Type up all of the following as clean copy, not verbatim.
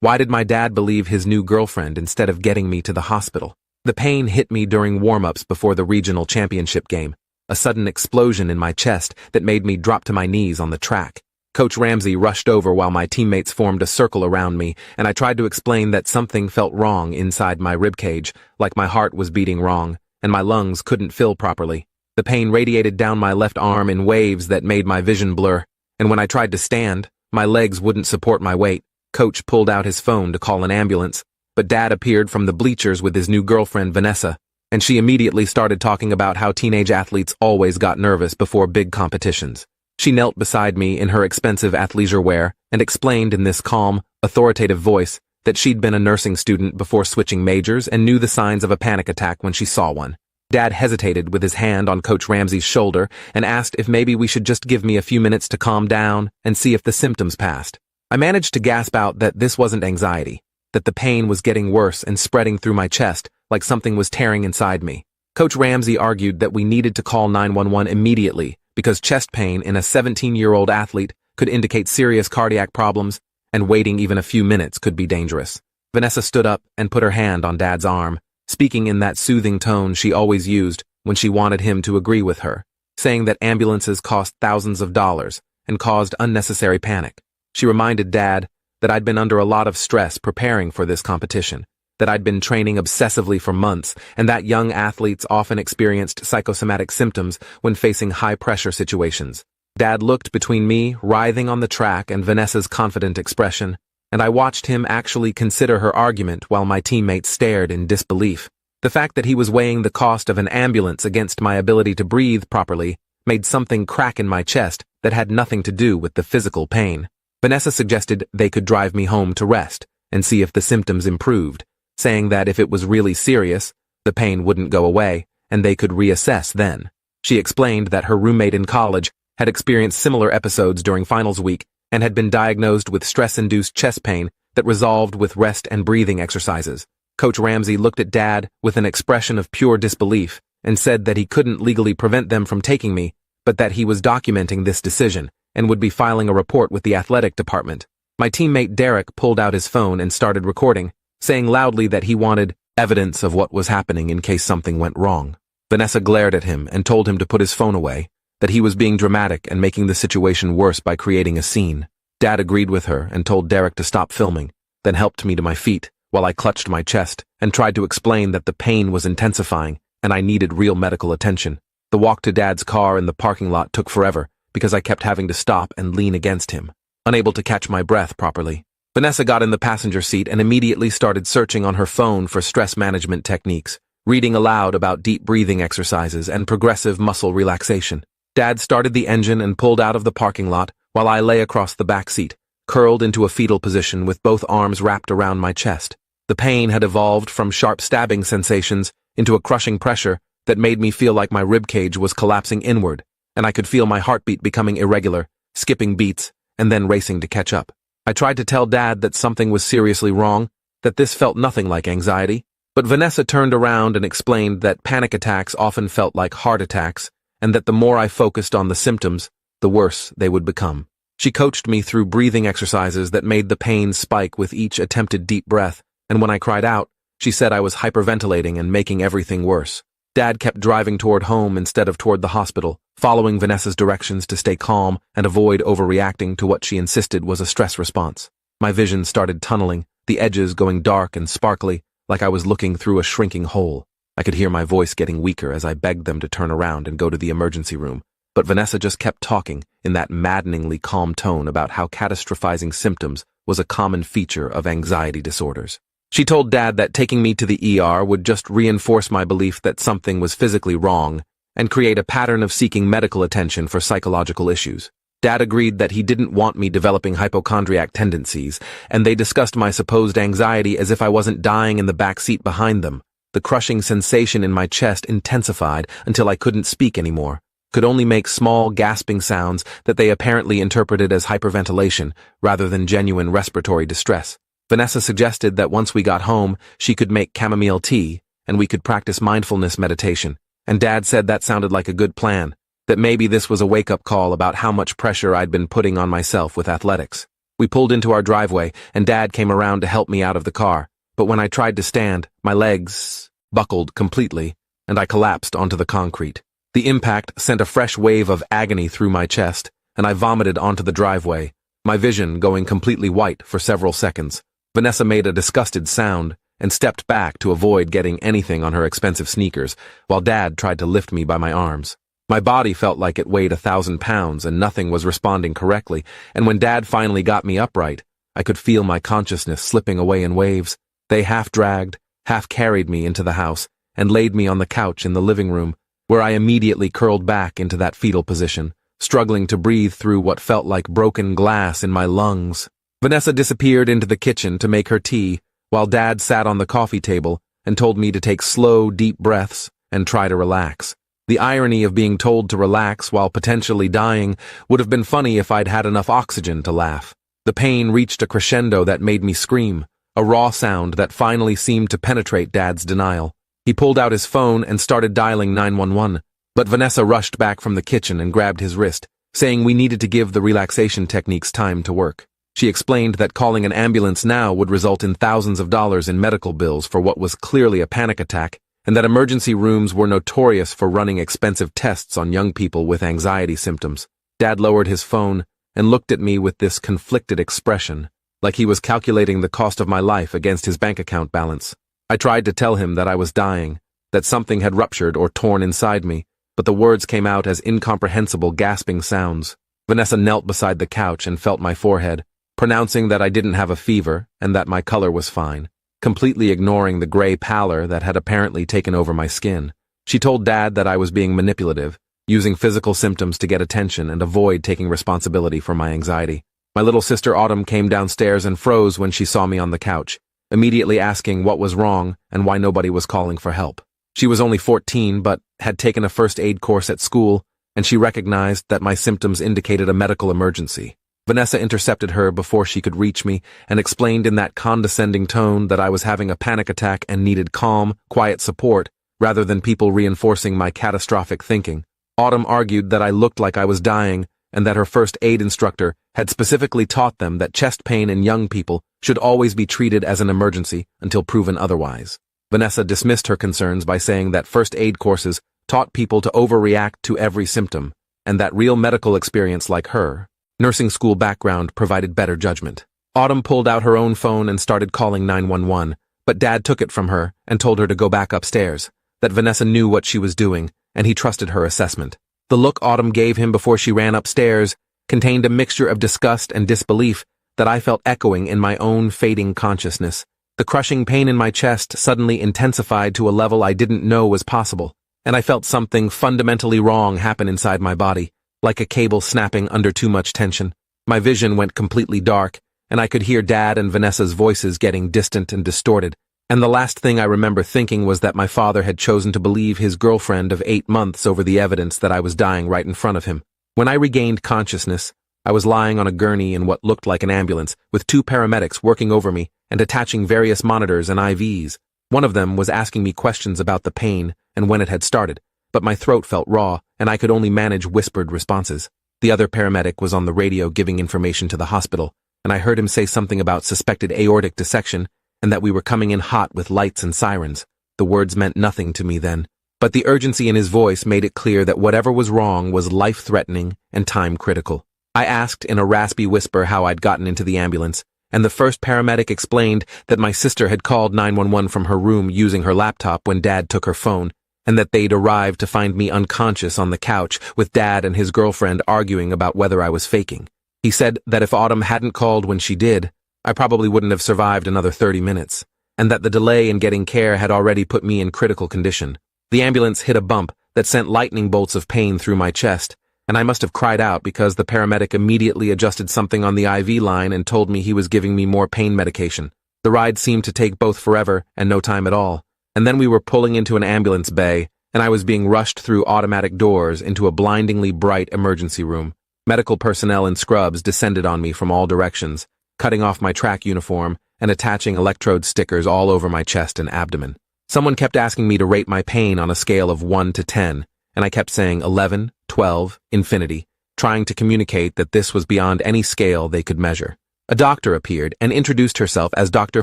Why did my dad believe his new girlfriend instead of getting me to the hospital? The pain hit me during warm-ups before the regional championship game, a sudden explosion in my chest that made me drop to my knees on the track. Coach Ramsey rushed over while my teammates formed a circle around me, and I tried to explain that something felt wrong inside my ribcage, like my heart was beating wrong, and my lungs couldn't fill properly. The pain radiated down my left arm in waves that made my vision blur, and when I tried to stand, my legs wouldn't support my weight. Coach pulled out his phone to call an ambulance, but Dad appeared from the bleachers with his new girlfriend, Vanessa, and she immediately started talking about how teenage athletes always got nervous before big competitions. She knelt beside me in her expensive athleisure wear and explained in this calm, authoritative voice that she'd been a nursing student before switching majors and knew the signs of a panic attack when she saw one. Dad hesitated with his hand on Coach Ramsey's shoulder and asked if maybe we should just give me a few minutes to calm down and see if the symptoms passed. I managed to gasp out that this wasn't anxiety, that the pain was getting worse and spreading through my chest like something was tearing inside me. Coach Ramsey argued that we needed to call 911 immediately because chest pain in a 17-year-old athlete could indicate serious cardiac problems, and waiting even a few minutes could be dangerous. Vanessa stood up and put her hand on Dad's arm, speaking in that soothing tone she always used when she wanted him to agree with her, saying that ambulances cost thousands of dollars and caused unnecessary panic. She reminded Dad that I'd been under a lot of stress preparing for this competition, that I'd been training obsessively for months, and that young athletes often experienced psychosomatic symptoms when facing high-pressure situations. Dad looked between me, writhing on the track, and Vanessa's confident expression, and I watched him actually consider her argument while my teammates stared in disbelief. The fact that he was weighing the cost of an ambulance against my ability to breathe properly made something crack in my chest that had nothing to do with the physical pain. Vanessa suggested they could drive me home to rest and see if the symptoms improved, saying that if it was really serious, the pain wouldn't go away, and they could reassess then. She explained that her roommate in college had experienced similar episodes during finals week and had been diagnosed with stress-induced chest pain that resolved with rest and breathing exercises. Coach Ramsey looked at Dad with an expression of pure disbelief and said that he couldn't legally prevent them from taking me, but that he was documenting this decision and would be filing a report with the athletic department. My teammate Derek pulled out his phone and started recording, saying loudly that he wanted evidence of what was happening in case something went wrong. Vanessa glared at him and told him to put his phone away, that he was being dramatic and making the situation worse by creating a scene. Dad agreed with her and told Derek to stop filming, then helped me to my feet while I clutched my chest and tried to explain that the pain was intensifying and I needed real medical attention. The walk to Dad's car in the parking lot took forever because I kept having to stop and lean against him, unable to catch my breath properly. Vanessa got in the passenger seat and immediately started searching on her phone for stress management techniques, reading aloud about deep breathing exercises and progressive muscle relaxation. Dad started the engine and pulled out of the parking lot while I lay across the back seat, curled into a fetal position with both arms wrapped around my chest. The pain had evolved from sharp stabbing sensations into a crushing pressure that made me feel like my ribcage was collapsing inward, and I could feel my heartbeat becoming irregular, skipping beats, and then racing to catch up. I tried to tell Dad that something was seriously wrong, that this felt nothing like anxiety, but Vanessa turned around and explained that panic attacks often felt like heart attacks, and that the more I focused on the symptoms, the worse they would become. She coached me through breathing exercises that made the pain spike with each attempted deep breath, and when I cried out, she said I was hyperventilating and making everything worse. Dad kept driving toward home instead of toward the hospital, following Vanessa's directions to stay calm and avoid overreacting to what she insisted was a stress response. My vision started tunneling, the edges going dark and sparkly, like I was looking through a shrinking hole. I could hear my voice getting weaker as I begged them to turn around and go to the emergency room, but Vanessa just kept talking in that maddeningly calm tone about how catastrophizing symptoms was a common feature of anxiety disorders. She told Dad that taking me to the ER would just reinforce my belief that something was physically wrong and create a pattern of seeking medical attention for psychological issues. Dad agreed that he didn't want me developing hypochondriac tendencies, and they discussed my supposed anxiety as if I wasn't dying in the back seat behind them. The crushing sensation in my chest intensified until I couldn't speak anymore, could only make small, gasping sounds that they apparently interpreted as hyperventilation rather than genuine respiratory distress. Vanessa suggested that once we got home, she could make chamomile tea, and we could practice mindfulness meditation, and Dad said that sounded like a good plan, that maybe this was a wake-up call about how much pressure I'd been putting on myself with athletics. We pulled into our driveway, and Dad came around to help me out of the car. But when I tried to stand, my legs buckled completely, and I collapsed onto the concrete. The impact sent a fresh wave of agony through my chest, and I vomited onto the driveway, my vision going completely white for several seconds. Vanessa made a disgusted sound and stepped back to avoid getting anything on her expensive sneakers, while Dad tried to lift me by my arms. My body felt like it weighed 1,000 pounds and nothing was responding correctly, and when Dad finally got me upright, I could feel my consciousness slipping away in waves. They half-dragged, half-carried me into the house and laid me on the couch in the living room, where I immediately curled back into that fetal position, struggling to breathe through what felt like broken glass in my lungs. Vanessa disappeared into the kitchen to make her tea, while Dad sat on the coffee table and told me to take slow, deep breaths and try to relax. The irony of being told to relax while potentially dying would have been funny if I'd had enough oxygen to laugh. The pain reached a crescendo that made me scream, a raw sound that finally seemed to penetrate Dad's denial. He pulled out his phone and started dialing 911, but Vanessa rushed back from the kitchen and grabbed his wrist, saying we needed to give the relaxation techniques time to work. She explained that calling an ambulance now would result in thousands of dollars in medical bills for what was clearly a panic attack, and that emergency rooms were notorious for running expensive tests on young people with anxiety symptoms. Dad lowered his phone and looked at me with this conflicted expression, like he was calculating the cost of my life against his bank account balance. I tried to tell him that I was dying, that something had ruptured or torn inside me, but the words came out as incomprehensible gasping sounds. Vanessa knelt beside the couch and felt my forehead, pronouncing that I didn't have a fever and that my color was fine, completely ignoring the gray pallor that had apparently taken over my skin. She told Dad that I was being manipulative, using physical symptoms to get attention and avoid taking responsibility for my anxiety. My little sister Autumn came downstairs and froze when she saw me on the couch, immediately asking what was wrong and why nobody was calling for help. She was only 14 but had taken a first aid course at school, and she recognized that my symptoms indicated a medical emergency. Vanessa intercepted her before she could reach me and explained in that condescending tone that I was having a panic attack and needed calm, quiet support rather than people reinforcing my catastrophic thinking. Autumn argued that I looked like I was dying and that her first aid instructor had specifically taught them that chest pain in young people should always be treated as an emergency until proven otherwise. Vanessa dismissed her concerns by saying that first aid courses taught people to overreact to every symptom, and that real medical experience like her, nursing school background, provided better judgment. Autumn pulled out her own phone and started calling 911, but Dad took it from her and told her to go back upstairs, that Vanessa knew what she was doing, and he trusted her assessment. The look Autumn gave him before she ran upstairs contained a mixture of disgust and disbelief that I felt echoing in my own fading consciousness. The crushing pain in my chest suddenly intensified to a level I didn't know was possible, and I felt something fundamentally wrong happen inside my body, like a cable snapping under too much tension. My vision went completely dark, and I could hear Dad and Vanessa's voices getting distant and distorted, and the last thing I remember thinking was that my father had chosen to believe his girlfriend of 8 months over the evidence that I was dying right in front of him. When I regained consciousness, I was lying on a gurney in what looked like an ambulance, with 2 paramedics working over me and attaching various monitors and IVs. One of them was asking me questions about the pain and when it had started, but my throat felt raw, and I could only manage whispered responses. The other paramedic was on the radio giving information to the hospital, and I heard him say something about suspected aortic dissection and that we were coming in hot with lights and sirens. The words meant nothing to me then, but the urgency in his voice made it clear that whatever was wrong was life-threatening and time-critical. I asked in a raspy whisper how I'd gotten into the ambulance, and the first paramedic explained that my sister had called 911 from her room using her laptop when Dad took her phone, and that they'd arrived to find me unconscious on the couch with Dad and his girlfriend arguing about whether I was faking. He said that if Autumn hadn't called when she did, I probably wouldn't have survived another 30 minutes, and that the delay in getting care had already put me in critical condition. The ambulance hit a bump that sent lightning bolts of pain through my chest, and I must have cried out because the paramedic immediately adjusted something on the IV line and told me he was giving me more pain medication. The ride seemed to take both forever and no time at all, and then we were pulling into an ambulance bay, and I was being rushed through automatic doors into a blindingly bright emergency room. Medical personnel in scrubs descended on me from all directions, cutting off my track uniform and attaching electrode stickers all over my chest and abdomen. Someone kept asking me to rate my pain on a scale of 1 to 10, and I kept saying 11, 12, infinity, trying to communicate that this was beyond any scale they could measure. A doctor appeared and introduced herself as Dr.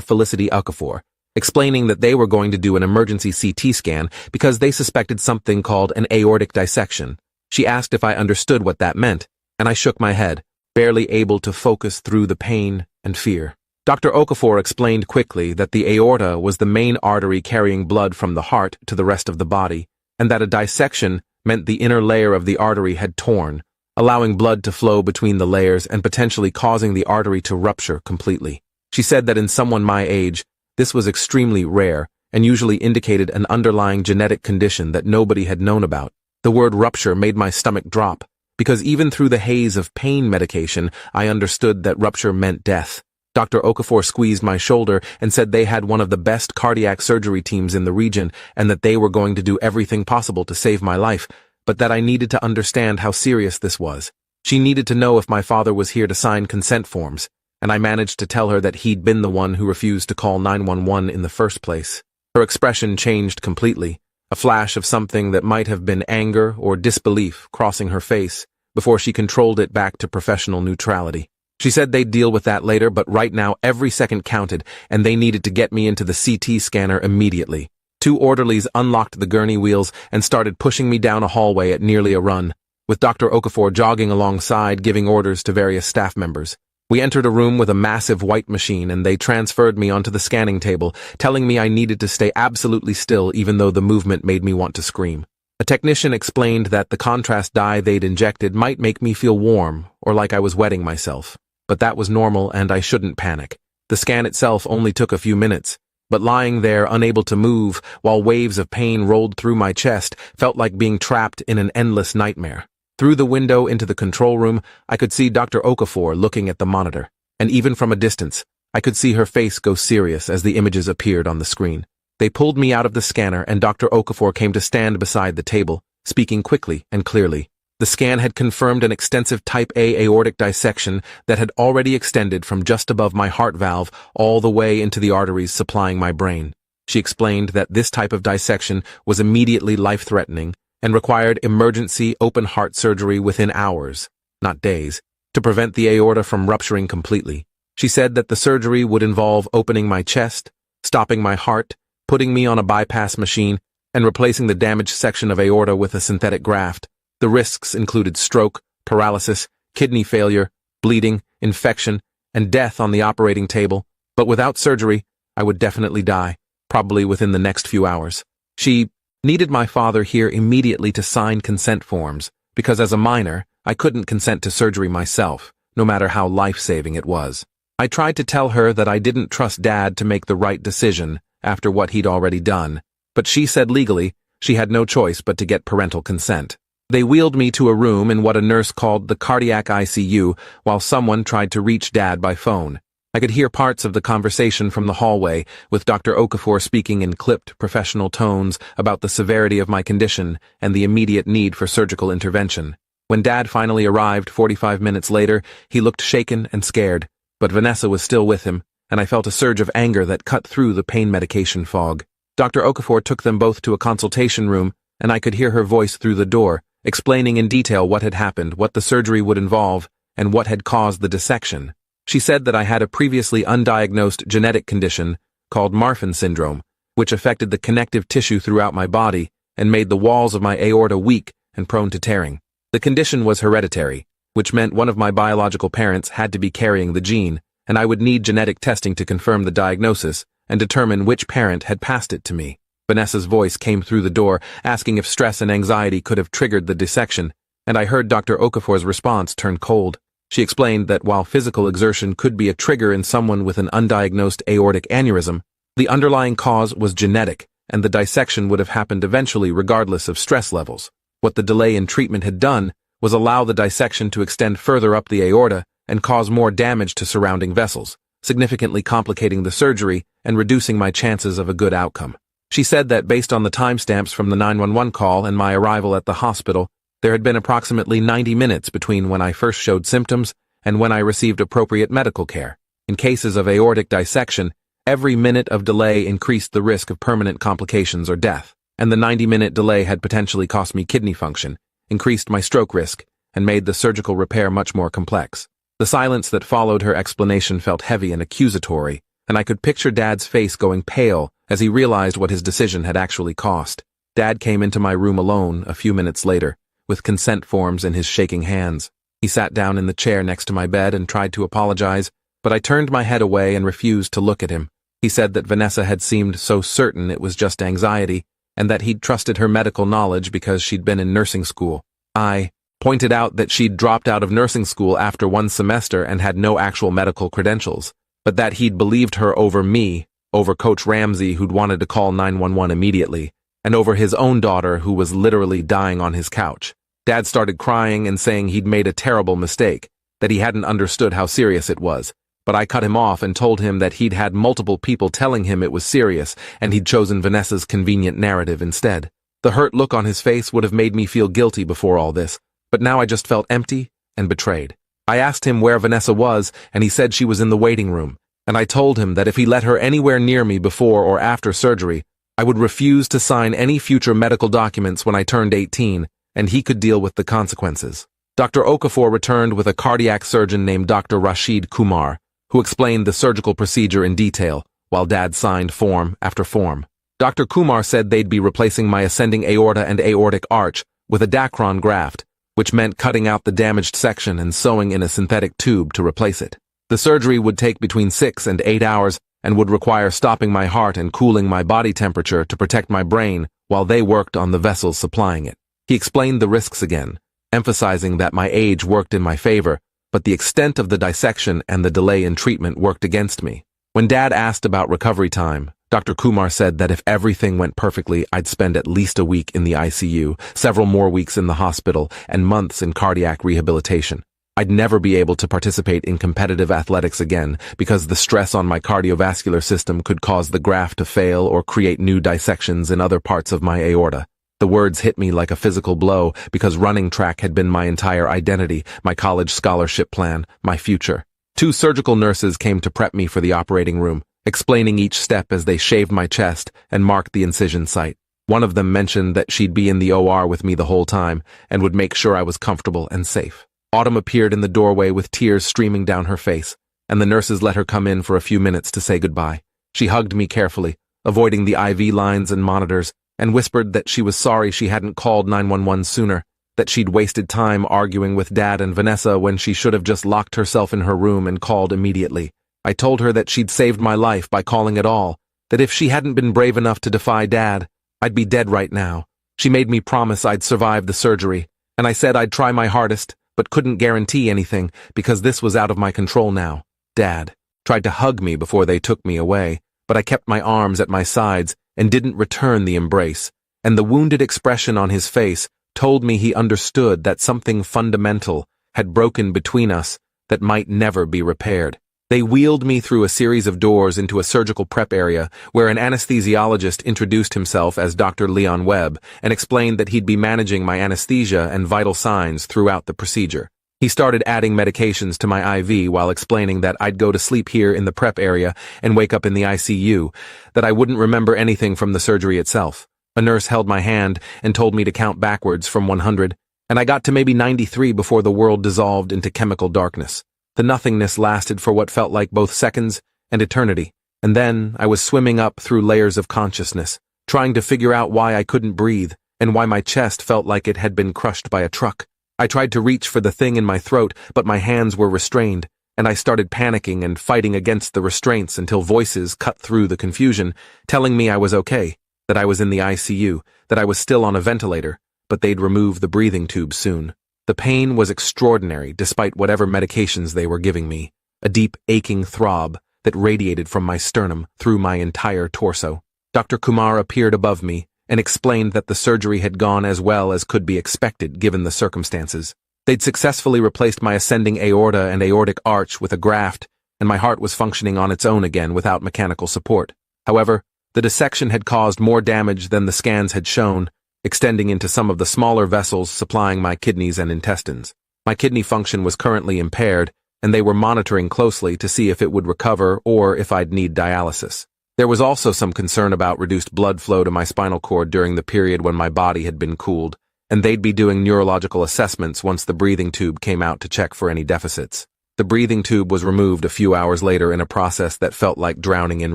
Felicity Okafor, explaining that they were going to do an emergency CT scan because they suspected something called an aortic dissection. She asked if I understood what that meant, and I shook my head, barely able to focus through the pain and fear. Dr. Okafor explained quickly that the aorta was the main artery carrying blood from the heart to the rest of the body, and that a dissection meant the inner layer of the artery had torn, allowing blood to flow between the layers and potentially causing the artery to rupture completely. She said that in someone my age, this was extremely rare and usually indicated an underlying genetic condition that nobody had known about. The word rupture made my stomach drop, because even through the haze of pain medication, I understood that rupture meant death. Dr. Okafor squeezed my shoulder and said they had one of the best cardiac surgery teams in the region and that they were going to do everything possible to save my life, but that I needed to understand how serious this was. She needed to know if my father was here to sign consent forms, and I managed to tell her that he'd been the one who refused to call 911 in the first place. Her expression changed completely, a flash of something that might have been anger or disbelief crossing her face, before she controlled it back to professional neutrality. She said they'd deal with that later, but right now every second counted, and they needed to get me into the CT scanner immediately. 2 orderlies unlocked the gurney wheels and started pushing me down a hallway at nearly a run, with Dr. Okafor jogging alongside giving orders to various staff members. We entered a room with a massive white machine and they transferred me onto the scanning table, telling me I needed to stay absolutely still even though the movement made me want to scream. A technician explained that the contrast dye they'd injected might make me feel warm or like I was wetting myself, but that was normal and I shouldn't panic. The scan itself only took a few minutes, but lying there unable to move while waves of pain rolled through my chest felt like being trapped in an endless nightmare. Through the window into the control room, I could see Dr. Okafor looking at the monitor, and even from a distance, I could see her face go serious as the images appeared on the screen. They pulled me out of the scanner and Dr. Okafor came to stand beside the table, speaking quickly and clearly. The scan had confirmed an extensive type A aortic dissection that had already extended from just above my heart valve all the way into the arteries supplying my brain. She explained that this type of dissection was immediately life-threatening and required emergency open-heart surgery within hours, not days, to prevent the aorta from rupturing completely. She said that the surgery would involve opening my chest, stopping my heart, putting me on a bypass machine, and replacing the damaged section of aorta with a synthetic graft. The risks included stroke, paralysis, kidney failure, bleeding, infection, and death on the operating table, but without surgery, I would definitely die, probably within the next few hours. She needed my father here immediately to sign consent forms, because as a minor, I couldn't consent to surgery myself, no matter how life-saving it was. I tried to tell her that I didn't trust Dad to make the right decision after what he'd already done, but she said legally she had no choice but to get parental consent. They wheeled me to a room in what a nurse called the cardiac ICU while someone tried to reach Dad by phone. I could hear parts of the conversation from the hallway, with Dr. Okafor speaking in clipped, professional tones about the severity of my condition and the immediate need for surgical intervention. When Dad finally arrived 45 minutes later, he looked shaken and scared, but Vanessa was still with him, and I felt a surge of anger that cut through the pain medication fog. Dr. Okafor took them both to a consultation room, and I could hear her voice through the door, explaining in detail what had happened, what the surgery would involve, and what had caused the dissection. She said that I had a previously undiagnosed genetic condition called Marfan syndrome, which affected the connective tissue throughout my body and made the walls of my aorta weak and prone to tearing. The condition was hereditary, which meant one of my biological parents had to be carrying the gene, and I would need genetic testing to confirm the diagnosis and determine which parent had passed it to me. Vanessa's voice came through the door, asking if stress and anxiety could have triggered the dissection, and I heard Dr. Okafor's response turn cold. She explained that while physical exertion could be a trigger in someone with an undiagnosed aortic aneurysm, the underlying cause was genetic, and the dissection would have happened eventually regardless of stress levels. What the delay in treatment had done was allow the dissection to extend further up the aorta and cause more damage to surrounding vessels, significantly complicating the surgery and reducing my chances of a good outcome. She said that based on the timestamps from the 911 call and my arrival at the hospital, there had been approximately 90 minutes between when I first showed symptoms and when I received appropriate medical care. In cases of aortic dissection, every minute of delay increased the risk of permanent complications or death, and the 90-minute delay had potentially cost me kidney function, increased my stroke risk, and made the surgical repair much more complex. The silence that followed her explanation felt heavy and accusatory, and I could picture Dad's face going pale as he realized what his decision had actually cost. Dad came into my room alone a few minutes later, with consent forms in his shaking hands. He sat down in the chair next to my bed and tried to apologize, but I turned my head away and refused to look at him. He said that Vanessa had seemed so certain it was just anxiety, and that he'd trusted her medical knowledge because she'd been in nursing school. I pointed out that she'd dropped out of nursing school after one semester and had no actual medical credentials, but that he'd believed her over me, over Coach Ramsey who'd wanted to call 911 immediately, and over his own daughter who was literally dying on his couch. Dad started crying and saying he'd made a terrible mistake, that he hadn't understood how serious it was. But I cut him off and told him that he'd had multiple people telling him it was serious and he'd chosen Vanessa's convenient narrative instead. The hurt look on his face would have made me feel guilty before all this, but now I just felt empty and betrayed. I asked him where Vanessa was, and he said she was in the waiting room, and I told him that if he let her anywhere near me before or after surgery, I would refuse to sign any future medical documents when I turned 18, and he could deal with the consequences. Dr. Okafor returned with a cardiac surgeon named Dr. Rashid Kumar, who explained the surgical procedure in detail, while Dad signed form after form. Dr. Kumar said they'd be replacing my ascending aorta and aortic arch with a Dacron graft, which meant cutting out the damaged section and sewing in a synthetic tube to replace it. The surgery would take between 6 and 8 hours and would require stopping my heart and cooling my body temperature to protect my brain while they worked on the vessels supplying it. He explained the risks again, emphasizing that my age worked in my favor, but the extent of the dissection and the delay in treatment worked against me. When Dad asked about recovery time, Dr. Kumar said that if everything went perfectly, I'd spend at least a week in the ICU, several more weeks in the hospital, and months in cardiac rehabilitation. I'd never be able to participate in competitive athletics again because the stress on my cardiovascular system could cause the graft to fail or create new dissections in other parts of my aorta. The words hit me like a physical blow because running track had been my entire identity, my college scholarship plan, my future. 2 surgical nurses came to prep me for the operating room, explaining each step as they shaved my chest and marked the incision site. One of them mentioned that she'd be in the OR with me the whole time and would make sure I was comfortable and safe. Autumn appeared in the doorway with tears streaming down her face, and the nurses let her come in for a few minutes to say goodbye. She hugged me carefully, avoiding the IV lines and monitors, and whispered that she was sorry she hadn't called 911 sooner, that she'd wasted time arguing with Dad and Vanessa when she should have just locked herself in her room and called immediately. I told her that she'd saved my life by calling at all, that if she hadn't been brave enough to defy Dad, I'd be dead right now. She made me promise I'd survive the surgery, and I said I'd try my hardest, but couldn't guarantee anything because this was out of my control now. Dad tried to hug me before they took me away, but I kept my arms at my sides and didn't return the embrace, and the wounded expression on his face told me he understood that something fundamental had broken between us that might never be repaired. They wheeled me through a series of doors into a surgical prep area where an anesthesiologist introduced himself as Dr. Leon Webb and explained that he'd be managing my anesthesia and vital signs throughout the procedure. He started adding medications to my IV while explaining that I'd go to sleep here in the prep area and wake up in the ICU, that I wouldn't remember anything from the surgery itself. A nurse held my hand and told me to count backwards from 100, and I got to maybe 93 before the world dissolved into chemical darkness. The nothingness lasted for what felt like both seconds and eternity, and then I was swimming up through layers of consciousness, trying to figure out why I couldn't breathe and why my chest felt like it had been crushed by a truck. I tried to reach for the thing in my throat, but my hands were restrained, and I started panicking and fighting against the restraints until voices cut through the confusion, telling me I was okay, that I was in the ICU, that I was still on a ventilator, but they'd remove the breathing tube soon. The pain was extraordinary despite whatever medications they were giving me, a deep aching throb that radiated from my sternum through my entire torso. Dr. Kumar appeared above me and explained that the surgery had gone as well as could be expected given the circumstances. They'd successfully replaced my ascending aorta and aortic arch with a graft, and my heart was functioning on its own again without mechanical support. However, the dissection had caused more damage than the scans had shown, extending into some of the smaller vessels supplying my kidneys and intestines. My kidney function was currently impaired, and they were monitoring closely to see if it would recover or if I'd need dialysis. There was also some concern about reduced blood flow to my spinal cord during the period when my body had been cooled, and they'd be doing neurological assessments once the breathing tube came out to check for any deficits. The The breathing tube was removed a few hours later in a process that felt like drowning in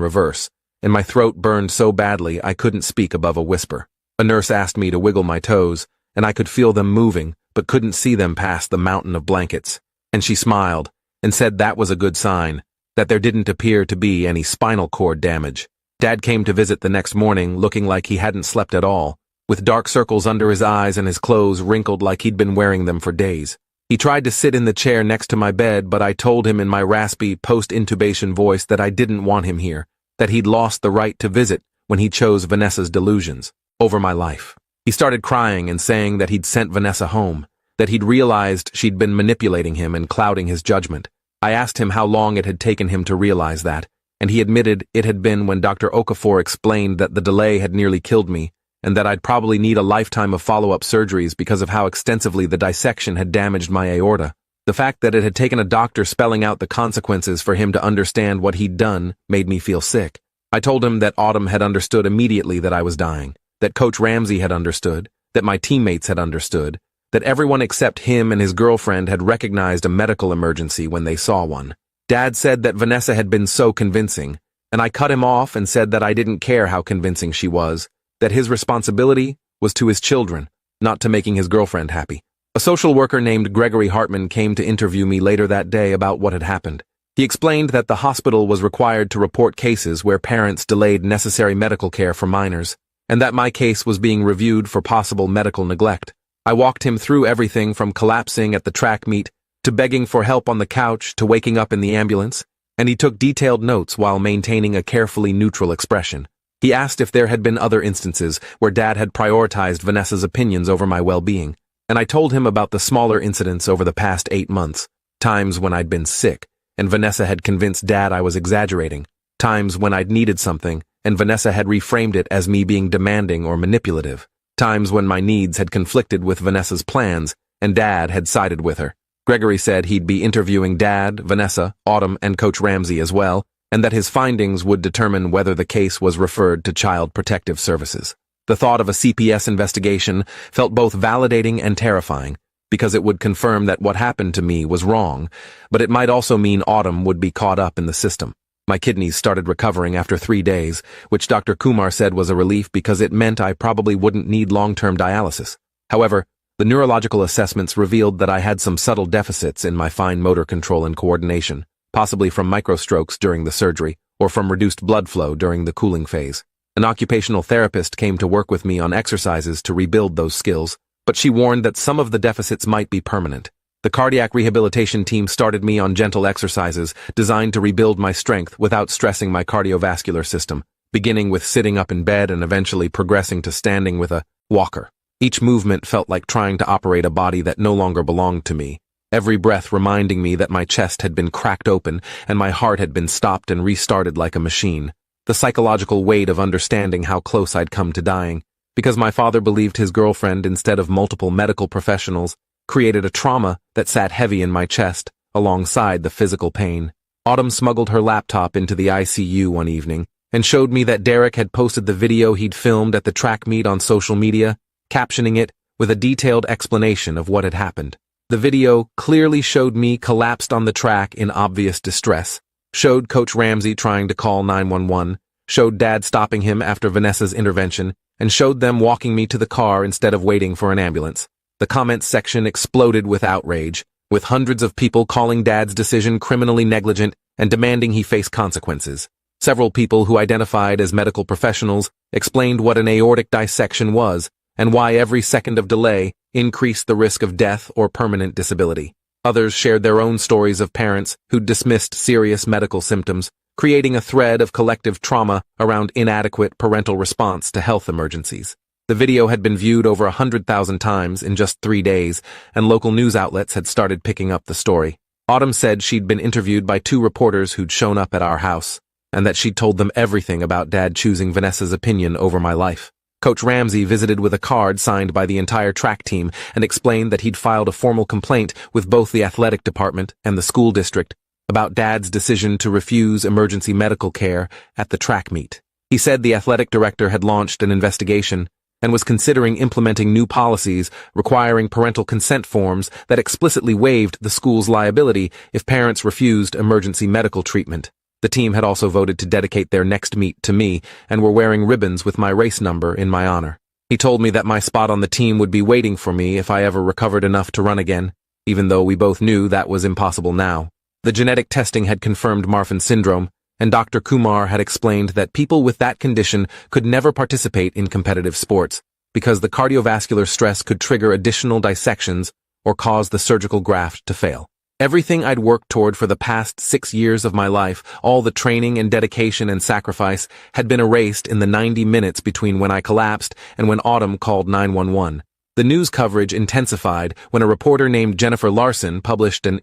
reverse, and my throat burned so badly I couldn't speak above a whisper. A nurse asked me to wiggle my toes, and I could feel them moving, but couldn't see them past the mountain of blankets. And she smiled, and said that was a good sign, that there didn't appear to be any spinal cord damage. Dad came to visit the next morning looking like he hadn't slept at all, with dark circles under his eyes and his clothes wrinkled like he'd been wearing them for days. He tried to sit in the chair next to my bed, but I told him in my raspy, post-intubation voice that I didn't want him here, that he'd lost the right to visit when he chose Vanessa's delusions over my life. He started crying and saying that he'd sent Vanessa home, that he'd realized she'd been manipulating him and clouding his judgment. I asked him how long it had taken him to realize that, and he admitted it had been when Dr. Okafor explained that the delay had nearly killed me, and that I'd probably need a lifetime of follow-up surgeries because of how extensively the dissection had damaged my aorta. The fact that it had taken a doctor spelling out the consequences for him to understand what he'd done made me feel sick. I told him that Autumn had understood immediately that I was dying, that Coach Ramsey had understood, that my teammates had understood, that everyone except him and his girlfriend had recognized a medical emergency when they saw one. Dad said that Vanessa had been so convincing, and I cut him off and said that I didn't care how convincing she was, that his responsibility was to his children, not to making his girlfriend happy. A social worker named Gregory Hartman came to interview me later that day about what had happened. He explained that the hospital was required to report cases where parents delayed necessary medical care for minors, and that my case was being reviewed for possible medical neglect. I walked him through everything from collapsing at the track meet to begging for help on the couch to waking up in the ambulance, and he took detailed notes while maintaining a carefully neutral expression. He asked if there had been other instances where Dad had prioritized Vanessa's opinions over my well-being, and I told him about the smaller incidents over the past 8 months, times when I'd been sick, and Vanessa had convinced Dad I was exaggerating, times when I'd needed something, and Vanessa had reframed it as me being demanding or manipulative, times when my needs had conflicted with Vanessa's plans, and Dad had sided with her. Gregory said he'd be interviewing Dad, Vanessa, Autumn, and Coach Ramsey as well, and that his findings would determine whether the case was referred to Child Protective Services. The thought of a CPS investigation felt both validating and terrifying, because it would confirm that what happened to me was wrong, but it might also mean Autumn would be caught up in the system. My kidneys started recovering after 3 days, which Dr. Kumar said was a relief because it meant I probably wouldn't need long-term dialysis. However, the neurological assessments revealed that I had some subtle deficits in my fine motor control and coordination, possibly from microstrokes during the surgery or from reduced blood flow during the cooling phase. An occupational therapist came to work with me on exercises to rebuild those skills, but she warned that some of the deficits might be permanent. The cardiac rehabilitation team started me on gentle exercises designed to rebuild my strength without stressing my cardiovascular system, beginning with sitting up in bed and eventually progressing to standing with a walker. Each movement felt like trying to operate a body that no longer belonged to me, every breath reminding me that my chest had been cracked open and my heart had been stopped and restarted like a machine. The psychological weight of understanding how close I'd come to dying, because my father believed his girlfriend instead of multiple medical professionals, created a trauma that sat heavy in my chest, alongside the physical pain. Autumn smuggled her laptop into the ICU one evening and showed me that Derek had posted the video he'd filmed at the track meet on social media, captioning it with a detailed explanation of what had happened. The video clearly showed me collapsed on the track in obvious distress, showed Coach Ramsey trying to call 911, showed Dad stopping him after Vanessa's intervention, and showed them walking me to the car instead of waiting for an ambulance. The comments section exploded with outrage, with hundreds of people calling Dad's decision criminally negligent and demanding he face consequences. Several people who identified as medical professionals explained what an aortic dissection was and why every second of delay increased the risk of death or permanent disability. Others shared their own stories of parents who dismissed serious medical symptoms, creating a thread of collective trauma around inadequate parental response to health emergencies. The video had been viewed over 100,000 times in just 3 days, and local news outlets had started picking up the story. Autumn said she'd been interviewed by 2 reporters who'd shown up at our house, and that she'd told them everything about Dad choosing Vanessa's opinion over my life. Coach Ramsey visited with a card signed by the entire track team and explained that he'd filed a formal complaint with both the athletic department and the school district about Dad's decision to refuse emergency medical care at the track meet. He said the athletic director had launched an investigation and was considering implementing new policies requiring parental consent forms that explicitly waived the school's liability if parents refused emergency medical treatment. The team had also voted to dedicate their next meet to me and were wearing ribbons with my race number in my honor. He told me that my spot on the team would be waiting for me if I ever recovered enough to run again, even though we both knew that was impossible now. The genetic testing had confirmed Marfan syndrome, and Dr. Kumar had explained that people with that condition could never participate in competitive sports because the cardiovascular stress could trigger additional dissections or cause the surgical graft to fail. Everything I'd worked toward for the past 6 years of my life, all the training and dedication and sacrifice, had been erased in the 90 minutes between when I collapsed and when Autumn called 911. The news coverage intensified when a reporter named Jennifer Larson published an